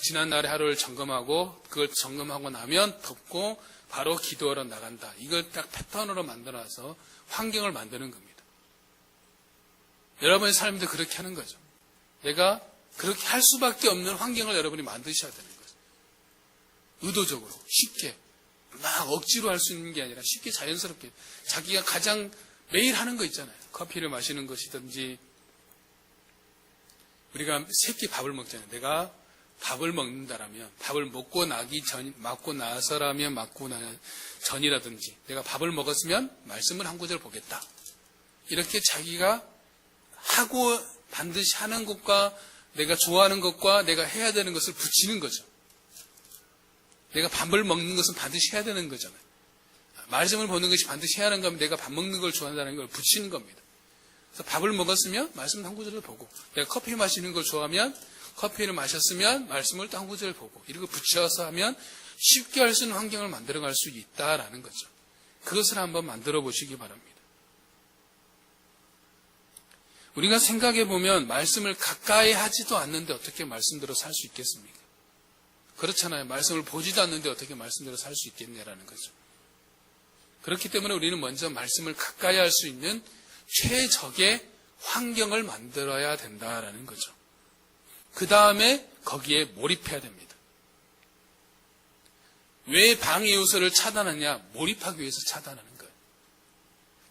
지난 날의 하루를 점검하고 그걸 점검하고 나면 덮고 바로 기도하러 나간다. 이걸 딱 패턴으로 만들어서 환경을 만드는 겁니다. 여러분의 삶도 그렇게 하는 거죠. 내가 그렇게 할 수밖에 없는 환경을 여러분이 만드셔야 되는 거죠. 의도적으로, 쉽게, 막 억지로 할 수 있는 게 아니라 쉽게 자연스럽게 자기가 가장 매일 하는 거 있잖아요. 커피를 마시는 것이든지 우리가 세 끼 밥을 먹잖아요. 내가 밥을 먹는다라면 밥을 먹고 나서라면 먹고 전이라든지 내가 밥을 먹었으면 말씀을 한 구절 보겠다. 이렇게 자기가 하고 반드시 하는 것과 내가 좋아하는 것과 내가 해야 되는 것을 붙이는 거죠. 내가 밥을 먹는 것은 반드시 해야 되는 거잖아요. 말씀을 보는 것이 반드시 해야 하는 거면 내가 밥 먹는 걸 좋아한다는 걸 붙이는 겁니다. 그래서 밥을 먹었으면 말씀 한 구절을 보고 내가 커피 마시는 걸 좋아하면 커피를 마셨으면 말씀을 또 한 구절 보고 이렇게 붙여서 하면 쉽게 할 수 있는 환경을 만들어갈 수 있다라는 거죠. 그것을 한번 만들어 보시기 바랍니다. 우리가 생각해 보면 말씀을 가까이 하지도 않는데 어떻게 말씀대로 살 수 있겠습니까? 그렇잖아요. 말씀을 보지도 않는데 어떻게 말씀대로 살 수 있겠냐라는 거죠. 그렇기 때문에 우리는 먼저 말씀을 가까이 할 수 있는 최적의 환경을 만들어야 된다라는 거죠. 그 다음에 거기에 몰입해야 됩니다. 왜 방해 요소를 차단하냐? 몰입하기 위해서 차단하는 거예요.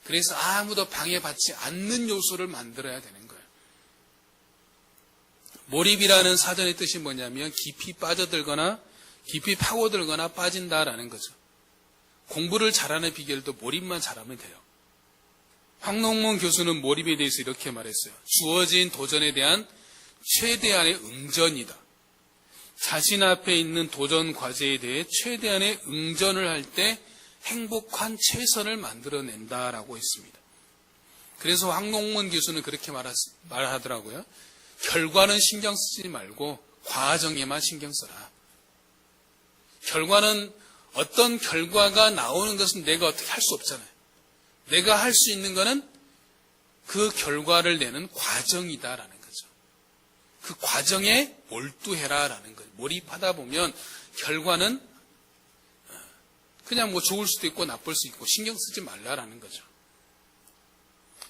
그래서 아무도 방해받지 않는 요소를 만들어야 되는 거예요. 몰입이라는 사전의 뜻이 뭐냐면 깊이 빠져들거나 깊이 파고들거나 빠진다라는 거죠. 공부를 잘하는 비결도 몰입만 잘하면 돼요. 황농문 교수는 몰입에 대해서 이렇게 말했어요. 주어진 도전에 대한 최대한의 응전이다. 자신 앞에 있는 도전 과제에 대해 최대한의 응전을 할 때 행복한 최선을 만들어낸다라고 했습니다. 그래서 황농문 교수는 그렇게 말하더라고요. 결과는 신경 쓰지 말고 과정에만 신경 써라. 결과는 어떤 결과가 나오는 것은 내가 어떻게 할 수 없잖아요. 내가 할 수 있는 것은 그 결과를 내는 과정이다라는 거죠. 그 과정에 몰두해라라는 거예요. 몰입하다 보면 결과는 그냥 좋을 수도 있고 나쁠 수 있고 신경 쓰지 말라라는 거죠.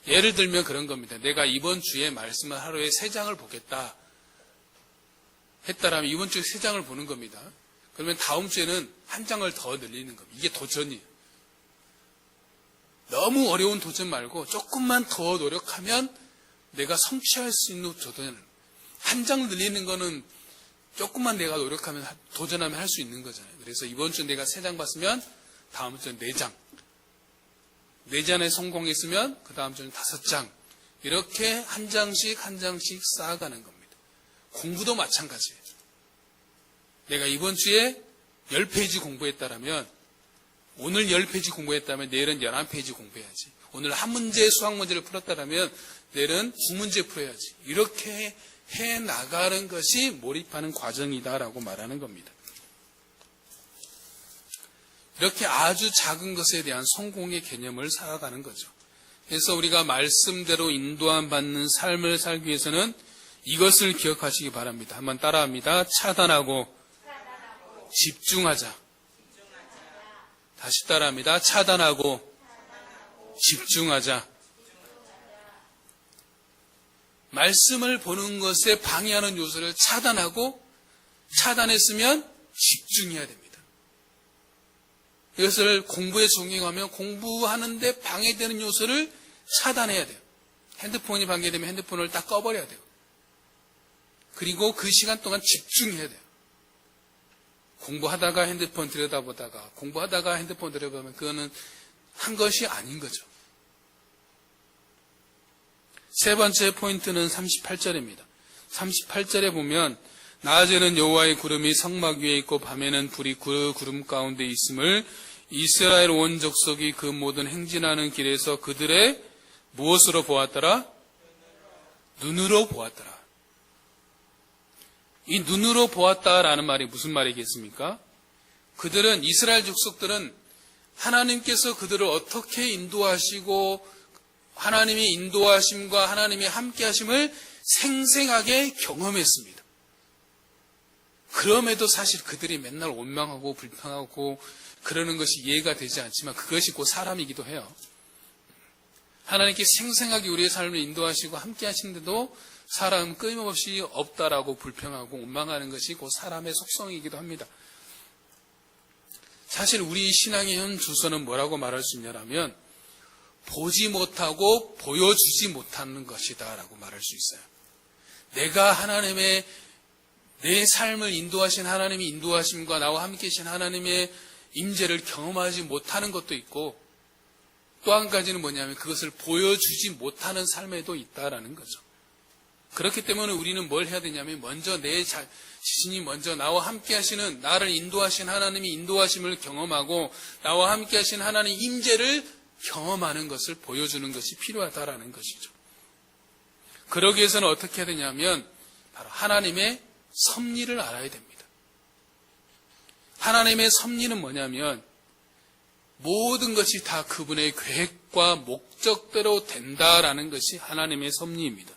예를 들면 그런 겁니다. 내가 이번 주에 말씀을 하루에 3장을 보겠다 했다라면 이번 주에 3장을 보는 겁니다. 그러면 다음 주에는 1장을 더 늘리는 겁니다. 이게 도전이에요. 너무 어려운 도전 말고 조금만 더 노력하면 내가 성취할 수 있는 도전을 1장 늘리는 거는 조금만 내가 노력하면 도전하면 할 수 있는 거잖아요. 그래서 이번 주 내가 3장 봤으면 다음 주는 4장 4장에 성공했으면 그 다음 주는 5장 이렇게 한 장씩 쌓아가는 겁니다. 공부도 마찬가지예요. 내가 이번 주에 10페이지 공부했다라면 오늘 10페이지 공부했다면 내일은 11페이지 공부해야지. 오늘 한 문제 수학 문제를 풀었다라면 내일은 9문제 풀어야지. 이렇게 해나가는 것이 몰입하는 과정이다라고 말하는 겁니다. 이렇게 아주 작은 것에 대한 성공의 개념을 쌓아가는 거죠. 그래서 우리가 말씀대로 인도함 받는 삶을 살기 위해서는 이것을 기억하시기 바랍니다. 한번 따라합니다. 차단하고 집중하자. 다시 따라합니다. 차단하고 집중하자. 말씀을 보는 것에 방해하는 요소를 차단했으면 집중해야 됩니다. 이것을 공부에 적용하면 공부하는데 방해되는 요소를 차단해야 돼요. 핸드폰이 방해되면 핸드폰을 딱 꺼버려야 돼요. 그리고 그 시간 동안 집중해야 돼요. 공부하다가 핸드폰 들여다보다가 공부하다가 핸드폰 들여다보면 그거는 한 것이 아닌 거죠. 세 번째 포인트는 38절입니다. 38절에 보면 낮에는 여호와의 구름이 성막 위에 있고 밤에는 불이 그 구름 가운데 있음을 이스라엘 온 족속이 그 모든 행진하는 길에서 그들의 무엇으로 보았더라? 눈으로 보았더라. 이 눈으로 보았다라는 말이 무슨 말이겠습니까? 그들은, 이스라엘 족속들은 하나님께서 그들을 어떻게 인도하시고 하나님의 인도하심과 하나님의 함께하심을 생생하게 경험했습니다. 그럼에도 사실 그들이 맨날 원망하고 불평하고 그러는 것이 이해가 되지 않지만 그것이 곧 사람이기도 해요. 하나님께 생생하게 우리의 삶을 인도하시고 함께 하시는데도 사람은 끊임없이 없다라고 불평하고 원망하는 것이 곧 사람의 속성이기도 합니다. 사실 우리 신앙의 현 주소는 뭐라고 말할 수 있냐면 보지 못하고 보여주지 못하는 것이다 라고 말할 수 있어요. 내가 하나님의 내 삶을 인도하신 하나님의 인도하심과 나와 함께 계신 하나님의 임재를 경험하지 못하는 것도 있고 또 한 가지는 뭐냐면 그것을 보여주지 못하는 삶에도 있다라는 거죠. 그렇기 때문에 우리는 뭘 해야 되냐면 먼저 내 자신이 먼저 나와 함께 하시는 나를 인도하신 하나님의 인도하심을 경험하고 나와 함께 하신 하나님의 임재를 경험하는 것을 보여주는 것이 필요하다라는 것이죠. 그러기 위해서는 어떻게 해야 되냐면 바로 하나님의 섭리를 알아야 됩니다. 하나님의 섭리는 뭐냐면 모든 것이 다 그분의 계획과 목적대로 된다라는 것이 하나님의 섭리입니다.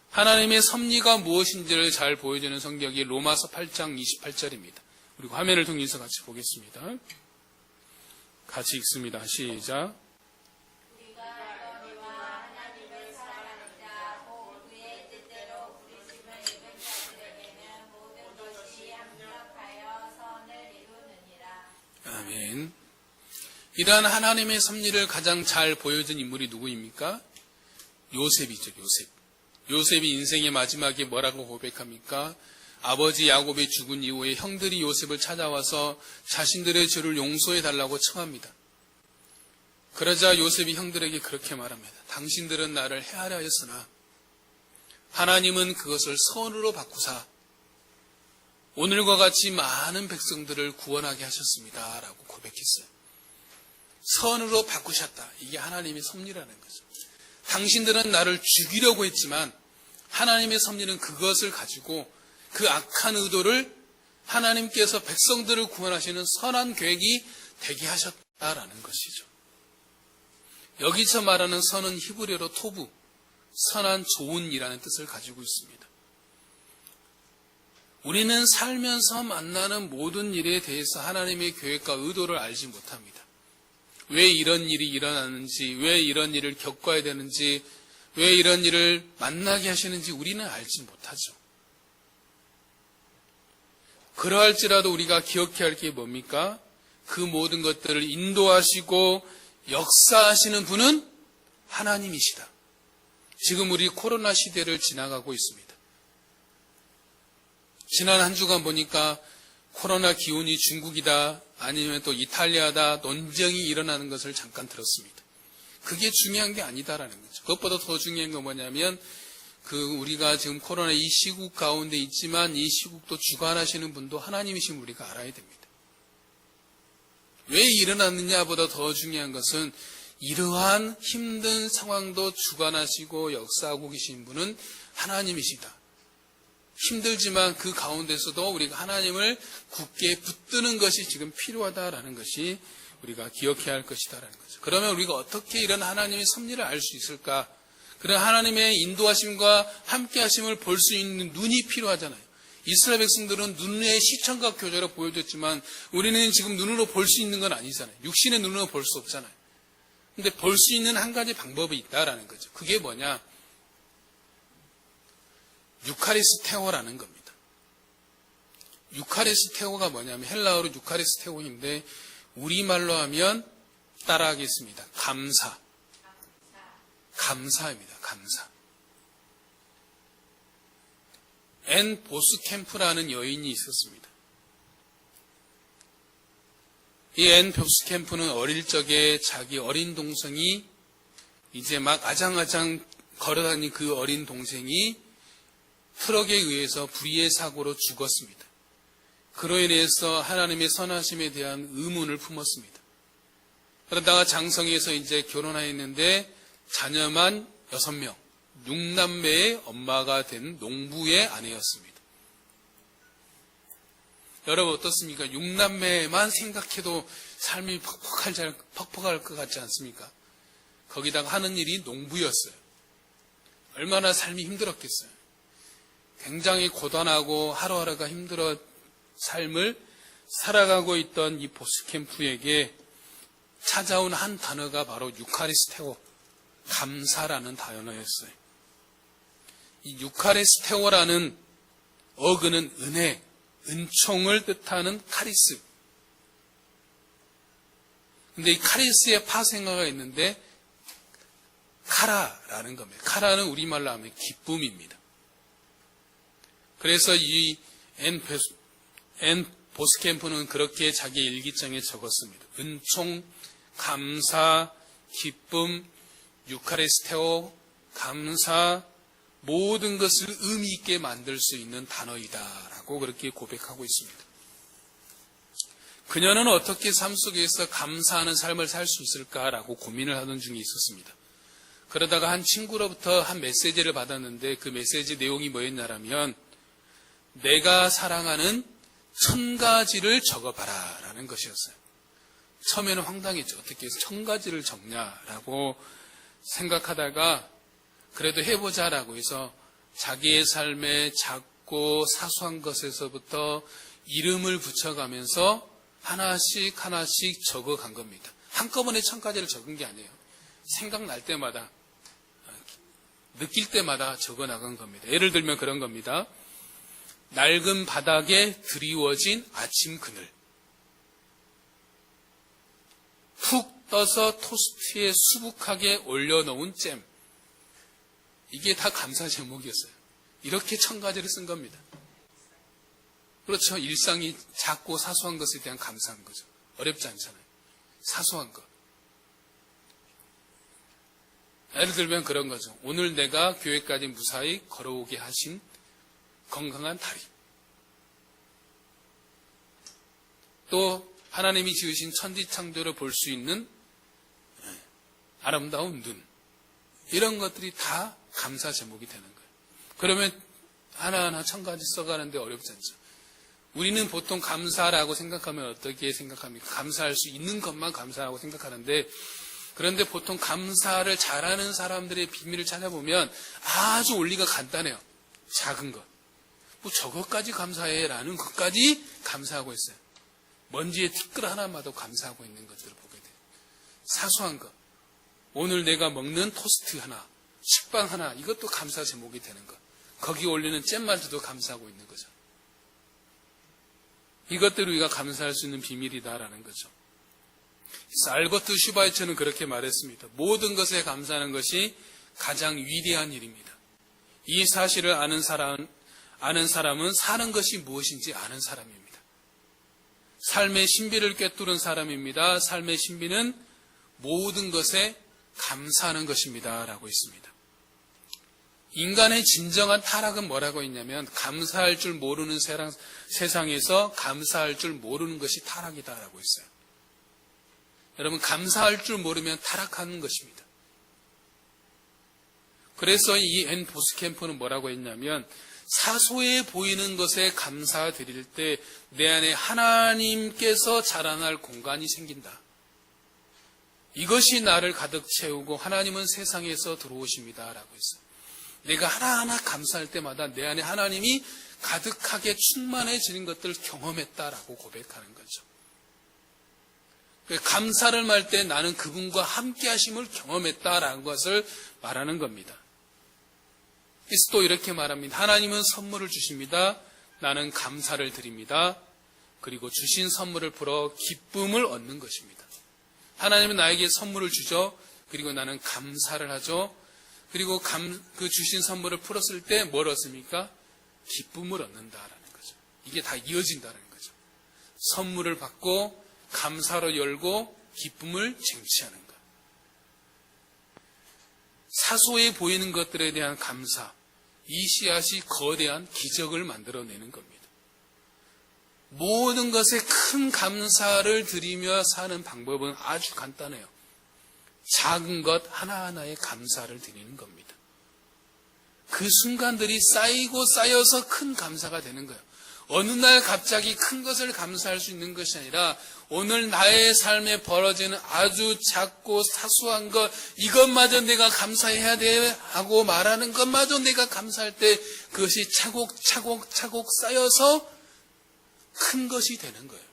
하나님의 섭리가 무엇인지를 잘 보여주는 성경이 로마서 8장 28절입니다. 그리고 화면을 통해서 같이 보겠습니다. 같이 읽습니다. 시작.
우리가 너희와 하나님을 사랑하는 자, 곧 그의 뜻대로 부르심을 입은 자들에게는 모든 것이 합력하여 선을 이루느니라.
아멘. 이러한 하나님의 섭리를 가장 잘 보여준 인물이 누구입니까? 요셉이죠. 요셉이 인생의 마지막에 뭐라고 고백합니까? 아버지 야곱이 죽은 이후에 형들이 요셉을 찾아와서 자신들의 죄를 용서해달라고 청합니다. 그러자 요셉이 형들에게 그렇게 말합니다. 당신들은 나를 해하려 했으나 하나님은 그것을 선으로 바꾸사 오늘과 같이 많은 백성들을 구원하게 하셨습니다. 라고 고백했어요. 선으로 바꾸셨다. 이게 하나님의 섭리라는 거죠. 당신들은 나를 죽이려고 했지만 하나님의 섭리는 그것을 가지고 그 악한 의도를 하나님께서 백성들을 구원하시는 선한 계획이 되게 하셨다라는 것이죠. 여기서 말하는 선은 히브리어로 토부, 선한 좋은이라는 뜻을 가지고 있습니다. 우리는 살면서 만나는 모든 일에 대해서 하나님의 계획과 의도를 알지 못합니다. 왜 이런 일이 일어나는지, 왜 이런 일을 겪어야 되는지, 왜 이런 일을 만나게 하시는지 우리는 알지 못하죠. 그러할지라도 우리가 기억해야 할 게 뭡니까? 그 모든 것들을 인도하시고 역사하시는 분은 하나님이시다. 지금 우리 코로나 시대를 지나가고 있습니다. 지난 한 주간 보니까 코로나 기온이 중국이다, 아니면 또 이탈리아다 논쟁이 일어나는 것을 잠깐 들었습니다. 그게 중요한 게 아니다라는 거죠. 그것보다 더 중요한 건 뭐냐면 우리가 지금 코로나 이 시국 가운데 있지만 이 시국도 주관하시는 분도 하나님이신 우리가 알아야 됩니다. 왜 일어났느냐보다 더 중요한 것은 이러한 힘든 상황도 주관하시고 역사하고 계신 분은 하나님이시다. 힘들지만 그 가운데서도 우리가 하나님을 굳게 붙드는 것이 지금 필요하다라는 것이 우리가 기억해야 할 것이다라는 거죠. 그러면 우리가 어떻게 이런 하나님의 섭리를 알 수 있을까? 그런 하나님의 인도하심과 함께하심을 볼 수 있는 눈이 필요하잖아요. 이스라엘 백성들은 눈의 시청각 교제로 보여줬지만 우리는 지금 눈으로 볼 수 있는 건 아니잖아요. 육신의 눈으로 볼 수 없잖아요. 근데 볼 수 있는 한 가지 방법이 있다라는 거죠. 그게 뭐냐? 유카리스테오라는 겁니다. 유카리스테오가 뭐냐면 헬라어로 유카리스테오인데 우리말로 하면 따라하겠습니다. 감사입니다. 감사. 앤 보스캠프라는 여인이 있었습니다. 이 앤 보스캠프는 어릴 적에 자기 어린 동생이 이제 막 아장아장 걸어다니는 그 어린 동생이 트럭에 의해서 불의의 사고로 죽었습니다. 그로 인해서 하나님의 선하심에 대한 의문을 품었습니다. 그러다가 장성에서 이제 결혼하였는데 자녀만 6명, 6남매의 엄마가 된 농부의 아내였습니다. 여러분 어떻습니까? 6남매만 생각해도 삶이 퍽퍽할 것 같지 않습니까? 거기다가 하는 일이 농부였어요. 얼마나 삶이 힘들었겠어요. 굉장히 고단하고 하루하루가 힘들어 삶을 살아가고 있던 이 보스캠프에게 찾아온 한 단어가 바로 유카리스테오, 감사라는 단어였어요. 이 유카리스테오라는 어근은 은혜, 은총을 뜻하는 카리스. 근데 이 카리스의 파생어가 있는데 카라라는 겁니다. 카라는 우리말로 하면 기쁨입니다. 그래서 이 앤 보스캠프는 그렇게 자기 일기장에 적었습니다. 은총, 감사, 기쁨, 유카리스테오, 감사, 모든 것을 의미 있게 만들 수 있는 단어이다라고 그렇게 고백하고 있습니다. 그녀는 어떻게 삶 속에서 감사하는 삶을 살 수 있을까라고 고민을 하던 중에 있었습니다. 그러다가 한 친구로부터 한 메시지를 받았는데 그 메시지 내용이 뭐였냐면 내가 사랑하는 1000가지를 적어봐라 라는 것이었어요. 처음에는 황당했죠. 어떻게 해서 1000가지를 적냐라고 생각하다가 그래도 해보자라고 해서 자기의 삶의 작고 사소한 것에서부터 이름을 붙여가면서 하나씩 하나씩 적어간 겁니다. 한꺼번에 1000가지를 적은 게 아니에요. 생각날 때마다, 느낄 때마다 적어나간 겁니다. 예를 들면 그런 겁니다. 낡은 바닥에 드리워진 아침 그늘, 푹 떠서 토스트에 수북하게 올려놓은 잼, 이게 다 감사 제목이었어요. 이렇게 1000가지를 쓴 겁니다. 그렇죠. 일상이 작고 사소한 것에 대한 감사한 거죠. 어렵지 않잖아요. 사소한 것. 예를 들면 그런 거죠. 오늘 내가 교회까지 무사히 걸어오게 하신 건강한 다리. 또 하나님이 지으신 천지창조를 볼 수 있는 아름다운 눈. 이런 것들이 다 감사 제목이 되는 거예요. 그러면 하나하나 1000가지 써가는데 어렵지 않죠. 우리는 보통 감사라고 생각하면 어떻게 생각합니까? 감사할 수 있는 것만 감사하고 생각하는데 그런데 보통 감사를 잘하는 사람들의 비밀을 찾아보면 아주 원리가 간단해요. 작은 것. 뭐 저것까지 감사해라는 것까지 감사하고 있어요. 먼지에 티끌 하나마도 감사하고 있는 것들을 보게 돼요. 사소한 것. 오늘 내가 먹는 토스트 하나, 식빵 하나, 이것도 감사 제목이 되는 것. 거기 올리는 잼말도 감사하고 있는 거죠. 이것들을 우리가 감사할 수 있는 비밀이다라는 거죠. 알버트 슈바이처는 그렇게 말했습니다. 모든 것에 감사하는 것이 가장 위대한 일입니다. 이 사실을 아는 사람은 사는 것이 무엇인지 아는 사람입니다. 삶의 신비를 꿰뚫은 사람입니다. 삶의 신비는 모든 것에 감사하는 것입니다. 라고 있습니다. 인간의 진정한 타락은 뭐라고 했냐면 감사할 줄 모르는 세상에서 감사할 줄 모르는 것이 타락이다라고 했어요. 여러분 감사할 줄 모르면 타락하는 것입니다. 그래서 이 앤 보스캠프는 뭐라고 했냐면 사소해 보이는 것에 감사드릴 때 내 안에 하나님께서 자라날 공간이 생긴다. 이것이 나를 가득 채우고 하나님은 세상에서 들어오십니다. 라고 했어요. 내가 하나하나 감사할 때마다 내 안에 하나님이 가득하게 충만해지는 것들을 경험했다라고 고백하는 거죠. 감사를 할 때 나는 그분과 함께 하심을 경험했다라는 것을 말하는 겁니다. 그래서 또 이렇게 말합니다. 하나님은 선물을 주십니다. 나는 감사를 드립니다. 그리고 주신 선물을 풀어 기쁨을 얻는 것입니다. 하나님은 나에게 선물을 주죠. 그리고 나는 감사를 하죠. 그리고 그 주신 선물을 풀었을 때 뭘 얻습니까? 기쁨을 얻는다라는 거죠. 이게 다 이어진다는 거죠. 선물을 받고 감사로 열고 기쁨을 쟁취하는 것. 사소해 보이는 것들에 대한 감사. 이 씨앗이 거대한 기적을 만들어내는 겁니다. 모든 것에 큰 감사를 드리며 사는 방법은 아주 간단해요. 작은 것 하나하나에 감사를 드리는 겁니다. 그 순간들이 쌓이고 쌓여서 큰 감사가 되는 거예요. 어느 날 갑자기 큰 것을 감사할 수 있는 것이 아니라 오늘 나의 삶에 벌어지는 아주 작고 사소한 것, 이것마저 내가 감사해야 돼 하고 말하는 것마저 내가 감사할 때 그것이 차곡차곡 쌓여서 큰 것이 되는 거예요.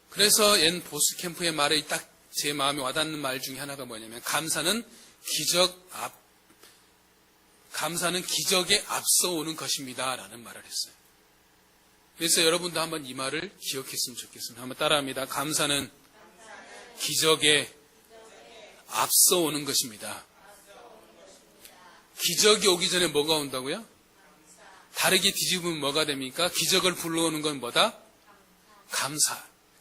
그래서 옛 보스캠프의 말에 딱 제 마음에 와닿는 말 중에 하나가 뭐냐면 감사는 기적에 앞서오는 것입니다 라는 말을 했어요. 그래서 여러분도 한번 이 말을 기억했으면 좋겠습니다. 한번 따라합니다. 감사는 기적에 앞서오는 것입니다. 기적이 오기 전에 뭐가 온다고요? 다르게 뒤집으면 뭐가 됩니까? 기적을 불러오는 건 뭐다?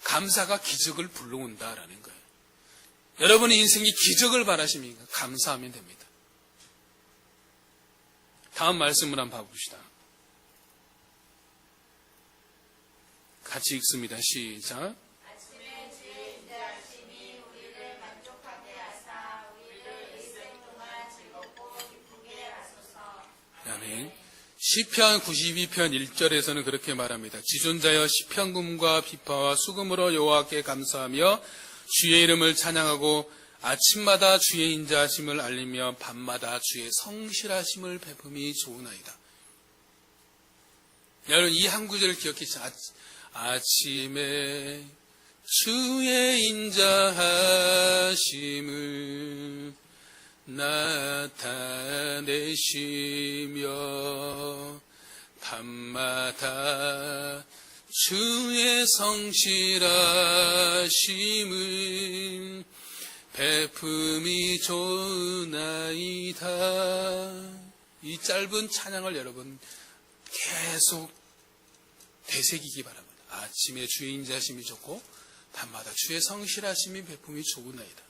감사가 기적을 불러온다라는 거예요. 여러분의 인생이 기적을 바라십니까? 감사하면 됩니다. 다음 말씀을 한번 봐봅시다. 같이 읽습니다. 시작.
아침에 주의 인자하심이 우리를 만족하게 하사 우리를 일생 동안 즐겁고 기쁘게 하소서.
아멘. 시편 92편 1절에서는 그렇게 말합니다. 지존자여 시편금과 비파와 수금으로 여호와께 감사하며 주의 이름을 찬양하고 아침마다 주의 인자하심을 알리며 밤마다 주의 성실하심을 베품이 좋으나이다. 여러분 이 한 구절을 기억해주세요. 아침에 주의 인자하심을 나타내시며 밤마다 주의 성실하심을 베품이 좋으나이다. 이 짧은 찬양을 여러분 계속 되새기기 바랍니다. 아침에 주의 인자하심이 좋고 밤마다 주의 성실하심이 베품이 좋으나이다.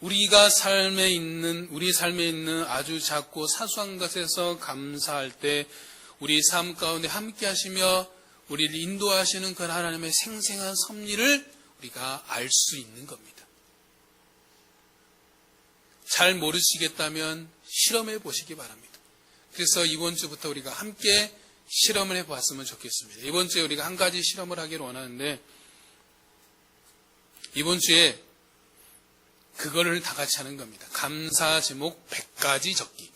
우리 삶에 있는 아주 작고 사소한 것에서 감사할 때 우리 삶 가운데 함께 하시며 우리를 인도하시는 그 하나님의 생생한 섭리를 우리가 알 수 있는 겁니다. 잘 모르시겠다면 실험해 보시기 바랍니다. 그래서 이번 주부터 우리가 함께 실험을 해보았으면 좋겠습니다. 이번 주에 우리가 한 가지 실험을 하기를 원하는데 이번 주에 그거를 다 같이 하는 겁니다. 감사 제목 100가지 적기.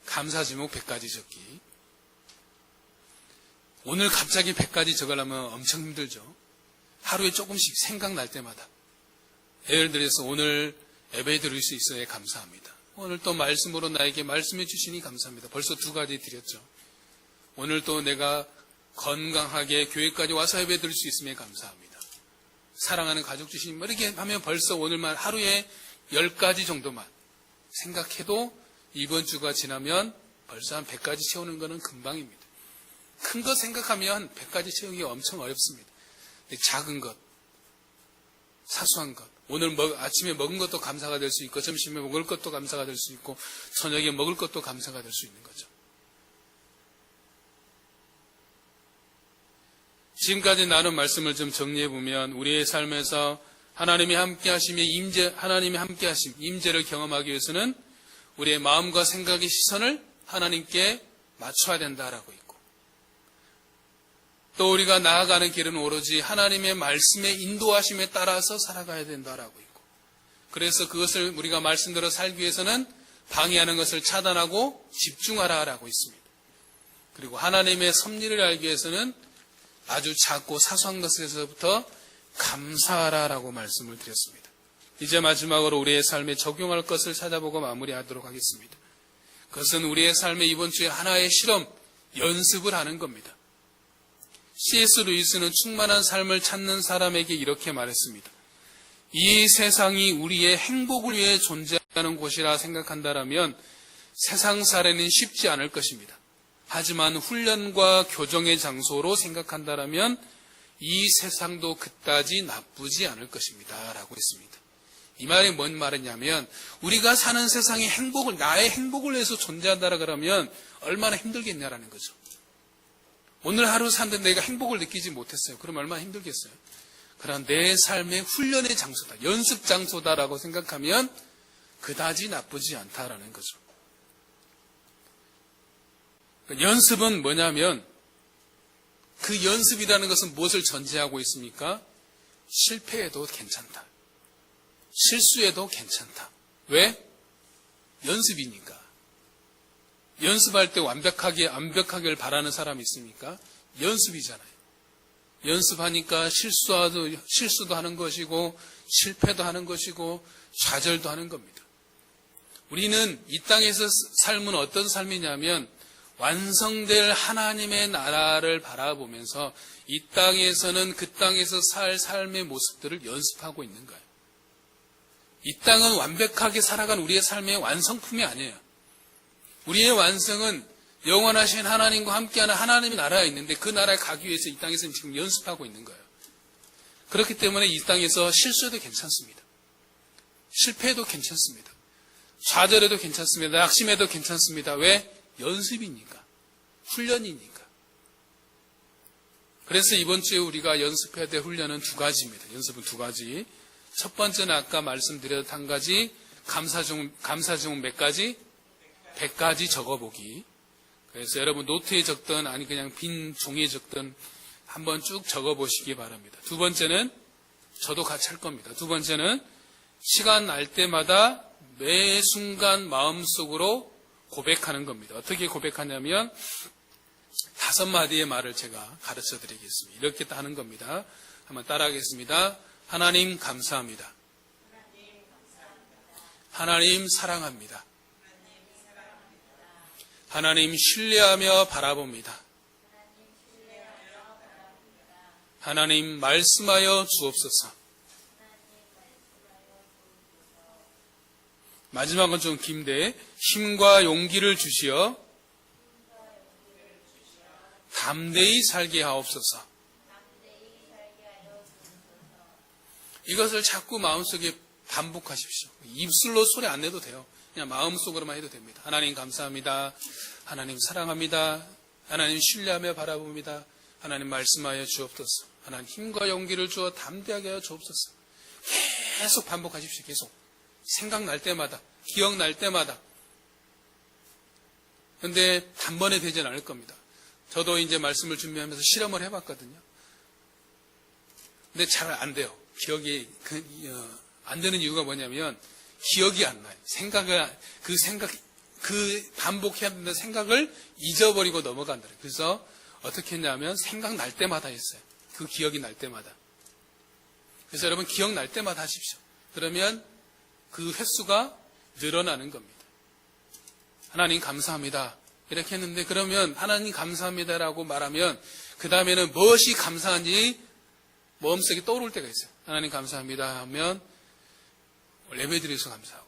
감사 제목 100가지 적기. 오늘 갑자기 100가지 적으려면 엄청 힘들죠. 하루에 조금씩 생각날 때마다. 예를 들어서 오늘 예배 드릴 수 있어야 감사합니다. 오늘 또 말씀으로 나에게 말씀해 주시니 감사합니다. 벌써 2가지 드렸죠. 오늘 또 내가 건강하게 교회까지 와서 예배 드릴 수 있음에 감사합니다. 사랑하는 가족 주시니 이렇게 하면 벌써 오늘만 하루에 10가지 정도만 생각해도 이번 주가 지나면 벌써 한 100가지 채우는 것은 금방입니다. 큰 것 생각하면 100가지 채우기가 엄청 어렵습니다. 작은 것, 사소한 것, 오늘 아침에 먹은 것도 감사가 될 수 있고 점심에 먹을 것도 감사가 될 수 있고 저녁에 먹을 것도 감사가 될 수 있는 거죠. 지금까지 나눈 말씀을 좀 정리해보면 우리의 삶에서 하나님이 함께 하심의 하나님이 함께 하심, 임재를 경험하기 위해서는 우리의 마음과 생각의 시선을 하나님께 맞춰야 된다라고 있고 또 우리가 나아가는 길은 오로지 하나님의 말씀의 인도하심에 따라서 살아가야 된다라고 있고 그래서 그것을 우리가 말씀대로 살기 위해서는 방해하는 것을 차단하고 집중하라라고 있습니다. 그리고 하나님의 섭리를 알기 위해서는 아주 작고 사소한 것에서부터 감사하라라고 말씀을 드렸습니다. 이제 마지막으로 우리의 삶에 적용할 것을 찾아보고 마무리하도록 하겠습니다. 그것은 우리의 삶의 이번 주에 하나의 실험, 연습을 하는 겁니다. C.S. 루이스는 충만한 삶을 찾는 사람에게 이렇게 말했습니다. 이 세상이 우리의 행복을 위해 존재하는 곳이라 생각한다면 세상 살이는 쉽지 않을 것입니다. 하지만 훈련과 교정의 장소로 생각한다면 이 세상도 그다지 나쁘지 않을 것입니다. 라고 했습니다. 이 말이 뭔 말이냐면 우리가 사는 세상이 나의 행복을 위해서 존재한다라 그러면 얼마나 힘들겠냐라는 거죠. 오늘 하루 사는데 내가 행복을 느끼지 못했어요. 그럼 얼마나 힘들겠어요. 그러나 내 삶의 훈련의 장소다, 연습 장소다라고 생각하면 그다지 나쁘지 않다라는 거죠. 연습은 뭐냐면 그 연습이라는 것은 무엇을 전제하고 있습니까? 실패해도 괜찮다. 실수해도 괜찮다. 왜? 연습이니까. 연습할 때 완벽하길 바라는 사람이 있습니까? 연습이잖아요. 연습하니까 실수도 하는 것이고, 실패도 하는 것이고, 좌절도 하는 겁니다. 우리는 이 땅에서 삶은 어떤 삶이냐면, 완성될 하나님의 나라를 바라보면서 이 땅에서는 그 땅에서 살 삶의 모습들을 연습하고 있는 거예요. 이 땅은 완벽하게 살아간 우리의 삶의 완성품이 아니에요. 우리의 완성은 영원하신 하나님과 함께하는 하나님의 나라에 있는데 그 나라에 가기 위해서 이 땅에서는 지금 연습하고 있는 거예요. 그렇기 때문에 이 땅에서 실수해도 괜찮습니다. 실패해도 괜찮습니다. 좌절해도 괜찮습니다. 낙심해도 괜찮습니다. 왜? 연습이니까. 훈련이니까. 그래서 이번 주에 우리가 연습해야 될 훈련은 두 가지입니다. 연습은 두 가지. 첫 번째는 아까 말씀드렸던 한 가지, 감사 중 몇 가지? 100가지 적어보기. 그래서 여러분 노트에 적든 아니 그냥 빈 종이에 적든 한번 쭉 적어보시기 바랍니다. 두 번째는 저도 같이 할 겁니다. 두 번째는 시간 날 때마다 매 순간 마음속으로 고백하는 겁니다. 어떻게 고백하냐면 5마디의 말을 제가 가르쳐 드리겠습니다. 이렇게 하는 겁니다. 한번 따라하겠습니다. 하나님 감사합니다. 하나님 사랑합니다. 하나님 신뢰하며 바라봅니다. 하나님 말씀하여 주옵소서. 마지막은 좀 긴데 힘과 용기를 주시어 담대히 살게 하옵소서. 이것을 자꾸 마음속에 반복하십시오. 입술로 소리 안 내도 돼요. 그냥 마음속으로만 해도 됩니다. 하나님 감사합니다. 하나님 사랑합니다. 하나님 신뢰하며 바라봅니다. 하나님 말씀하여 주옵소서. 하나님 힘과 용기를 주어 담대하게 하여 주옵소서. 계속 반복하십시오. 계속. 생각날 때마다, 기억날 때마다. 그런데 단번에 되지는 않을 겁니다. 저도 이제 말씀을 준비하면서 실험을 해봤거든요. 근데 잘 안 돼요. 기억이 안 되는 이유가 뭐냐면 기억이 안 나요. 그 반복해야 되는 생각을 잊어버리고 넘어간다. 그래서 어떻게 했냐면 생각날 때마다 했어요. 그 기억이 날 때마다. 그래서 여러분 기억날 때마다 하십시오. 그러면 그 횟수가 늘어나는 겁니다. 하나님 감사합니다. 이렇게 했는데 그러면 하나님 감사합니다라고 말하면 그 다음에는 무엇이 감사한지 마음속에 떠오를 때가 있어요. 하나님 감사합니다 하면 예배드려서 감사하고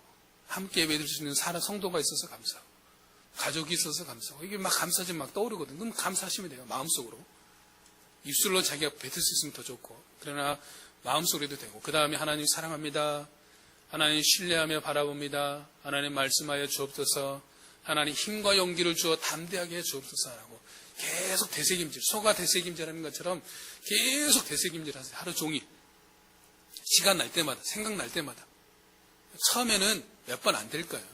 함께 예배드릴 수 있는 성도가 있어서 감사하고 가족이 있어서 감사하고 이게 막 감사지 막 떠오르거든요. 그럼 감사하시면 돼요. 마음속으로. 입술로 자기가 뱉을 수 있으면 더 좋고 그러나 마음속으로 해도 되고 그 다음에 하나님 사랑합니다. 하나님 신뢰하며 바라봅니다. 하나님 말씀하여 주옵소서. 하나님 힘과 용기를 주어 담대하게 해 주옵소서라고 계속 되새김질, 소가 되새김질하는 것처럼 계속 되새김질 하세요. 하루 종일. 시간 날 때마다, 생각날 때마다. 처음에는 몇 번 안 될 거예요.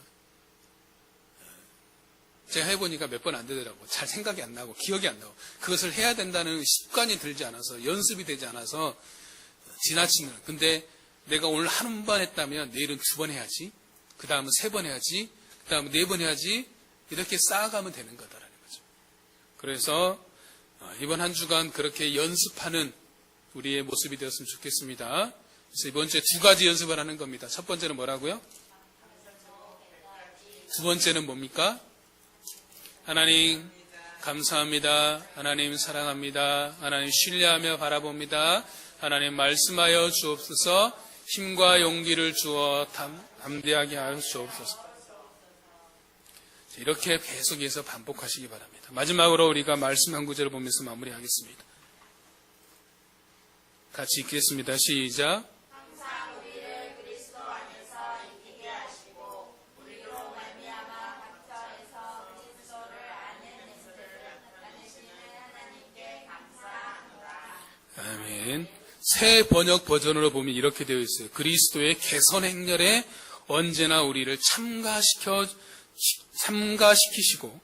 제가 해보니까 몇 번 안 되더라고요. 잘 생각이 안 나고 기억이 안 나고 그것을 해야 된다는 습관이 들지 않아서 연습이 되지 않아서 지나치는 거예요. 근데 내가 오늘 한 번 했다면 내일은 2번 해야지. 그 다음은 3번 해야지. 그 다음은 4번 해야지. 이렇게 쌓아가면 되는 거다라는 거죠. 그래서 이번 한 주간 그렇게 연습하는 우리의 모습이 되었으면 좋겠습니다. 그래서 이번 주에 2가지 연습을 하는 겁니다. 첫 번째는 뭐라고요? 두 번째는 뭡니까? 하나님 감사합니다. 하나님 사랑합니다. 하나님 신뢰하며 바라봅니다. 하나님 말씀하여 주옵소서. 힘과 용기를 주어 담대하게 하여 주옵소서. 이렇게 계속해서 반복하시기 바랍니다. 마지막으로 우리가 말씀 한 구절을 보면서 마무리하겠습니다. 같이 읽겠습니다. 시작.
항상 우리를 그리스도 안에서 이기게 하시고 우리로 말미암아 각처에서 그리스도를 아는 것들을 나타내시는 하나님께 감사합니다.
아멘. 새 번역 버전으로 보면 이렇게 되어 있어요. 그리스도의 개선 행렬에 언제나 우리를 참가시키시고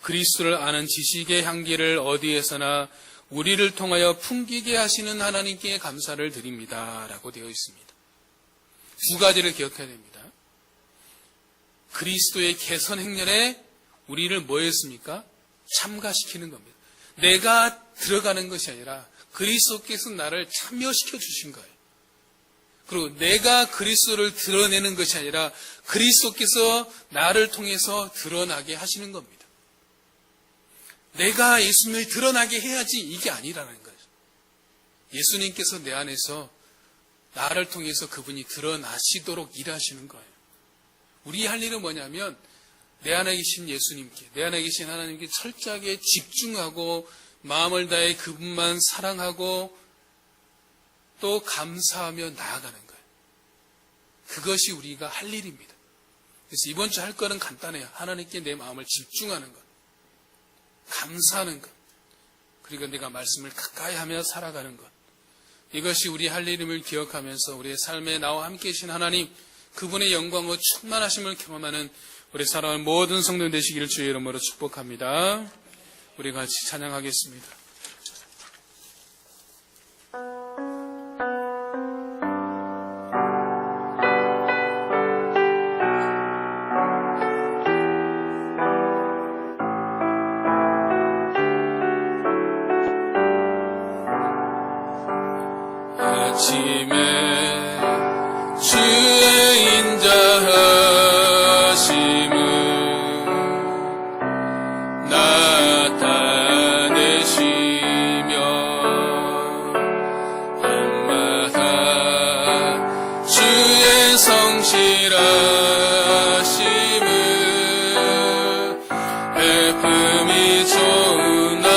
그리스도를 아는 지식의 향기를 어디에서나 우리를 통하여 풍기게 하시는 하나님께 감사를 드립니다. 라고 되어 있습니다. 두 가지를 기억해야 됩니다. 그리스도의 개선 행렬에 우리를 뭐 했습니까? 참가시키는 겁니다. 내가 들어가는 것이 아니라 그리스도께서 나를 참여시켜 주신 거예요. 그리고 내가 그리스도를 드러내는 것이 아니라 그리스도께서 나를 통해서 드러나게 하시는 겁니다. 내가 예수님을 드러나게 해야지 이게 아니라는 거예요. 예수님께서 내 안에서 나를 통해서 그분이 드러나시도록 일하시는 거예요. 우리 할 일은 뭐냐면 내 안에 계신 예수님께, 내 안에 계신 하나님께 철저하게 집중하고 마음을 다해 그분만 사랑하고 또 감사하며 나아가는 거예요. 그것이 우리가 할 일입니다. 그래서 이번 주 할 거는 간단해요. 하나님께 내 마음을 집중하는 것, 감사하는 것, 그리고 내가 말씀을 가까이 하며 살아가는 것, 이것이 우리 할 일임을 기억하면서 우리의 삶에 나와 함께 계신 하나님, 그분의 영광과 충만하심을 경험하는 우리 사랑하는 모든 성도들 되시기를 주의 이름으로 축복합니다. 우리 같이 찬양하겠습니다. 아침에 주의 인자하심을 나타내시며 밤마다 주의 성실하심을 베품이 좋나이다.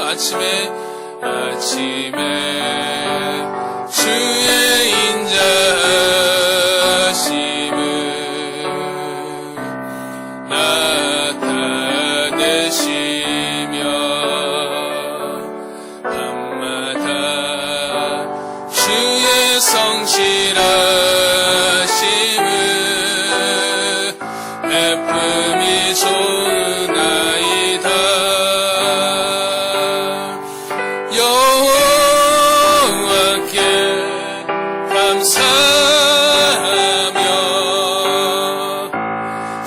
아침에 주의 인자하심을 나타내시며 밤마다 주의 성실하심을 베품이 좋나이다. 여호와께 감사하며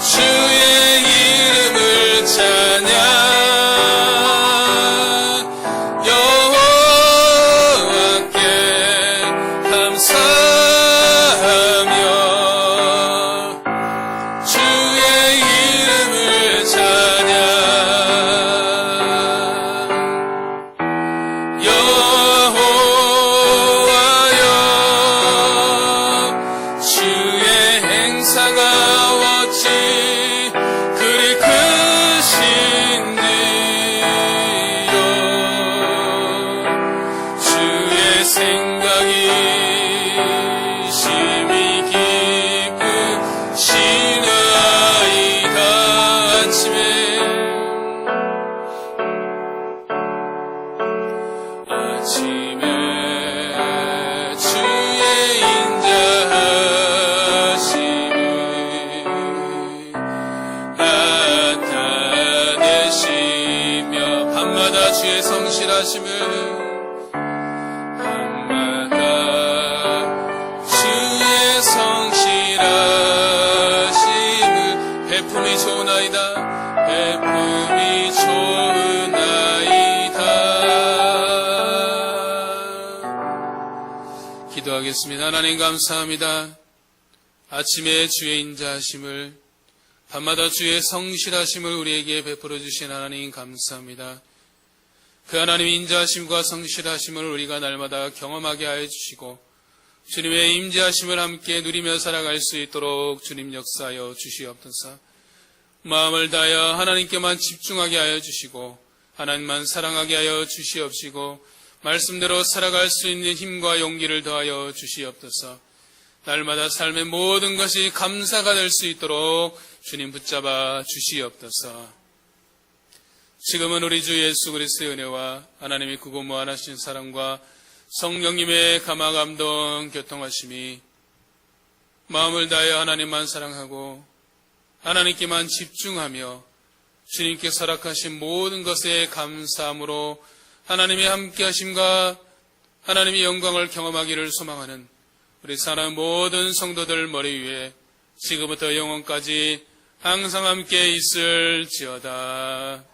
주의 이름을 찬양. 여호와께 감사하며 주의 이름을 찬양. 여호와여 주의 행사가 어찌 그리 크신지요. 주의 생각이 심히 깊으시나이다. 아침에 주의 인자하심을 나타내시며 밤마다 주의 성실하심을 밤마다 주의 성실하심을 베품이 좋으나이다. 베품이 좋으나이다. 기도하겠습니다. 하나님 감사합니다. 아침에 주의 인자하심을 밤마다 주의 성실하심을 우리에게 베풀어 주신 하나님 감사합니다. 그 하나님의 인자하심과 성실하심을 우리가 날마다 경험하게 하여 주시고 주님의 임재하심을 함께 누리며 살아갈 수 있도록 주님 역사하여 주시옵소서. 마음을 다하여 하나님께만 집중하게 하여 주시고 하나님만 사랑하게 하여 주시옵시고 말씀대로 살아갈 수 있는 힘과 용기를 더하여 주시옵소서. 날마다 삶의 모든 것이 감사가 될 수 있도록 주님 붙잡아 주시옵소서. 지금은 우리 주 예수 그리스도의 은혜와 하나님의 크고 무한하신 사랑과 성령님의 감화 감동 교통하심이 마음을 다하여 하나님만 사랑하고 하나님께만 집중하며 주님께 허락하신 모든 것에 감사함으로 하나님의 함께하심과 하나님의 영광을 경험하기를 소망하는 우리 사랑하는 모든 성도들 머리 위에 지금부터 영원까지 항상 함께 있을지어다.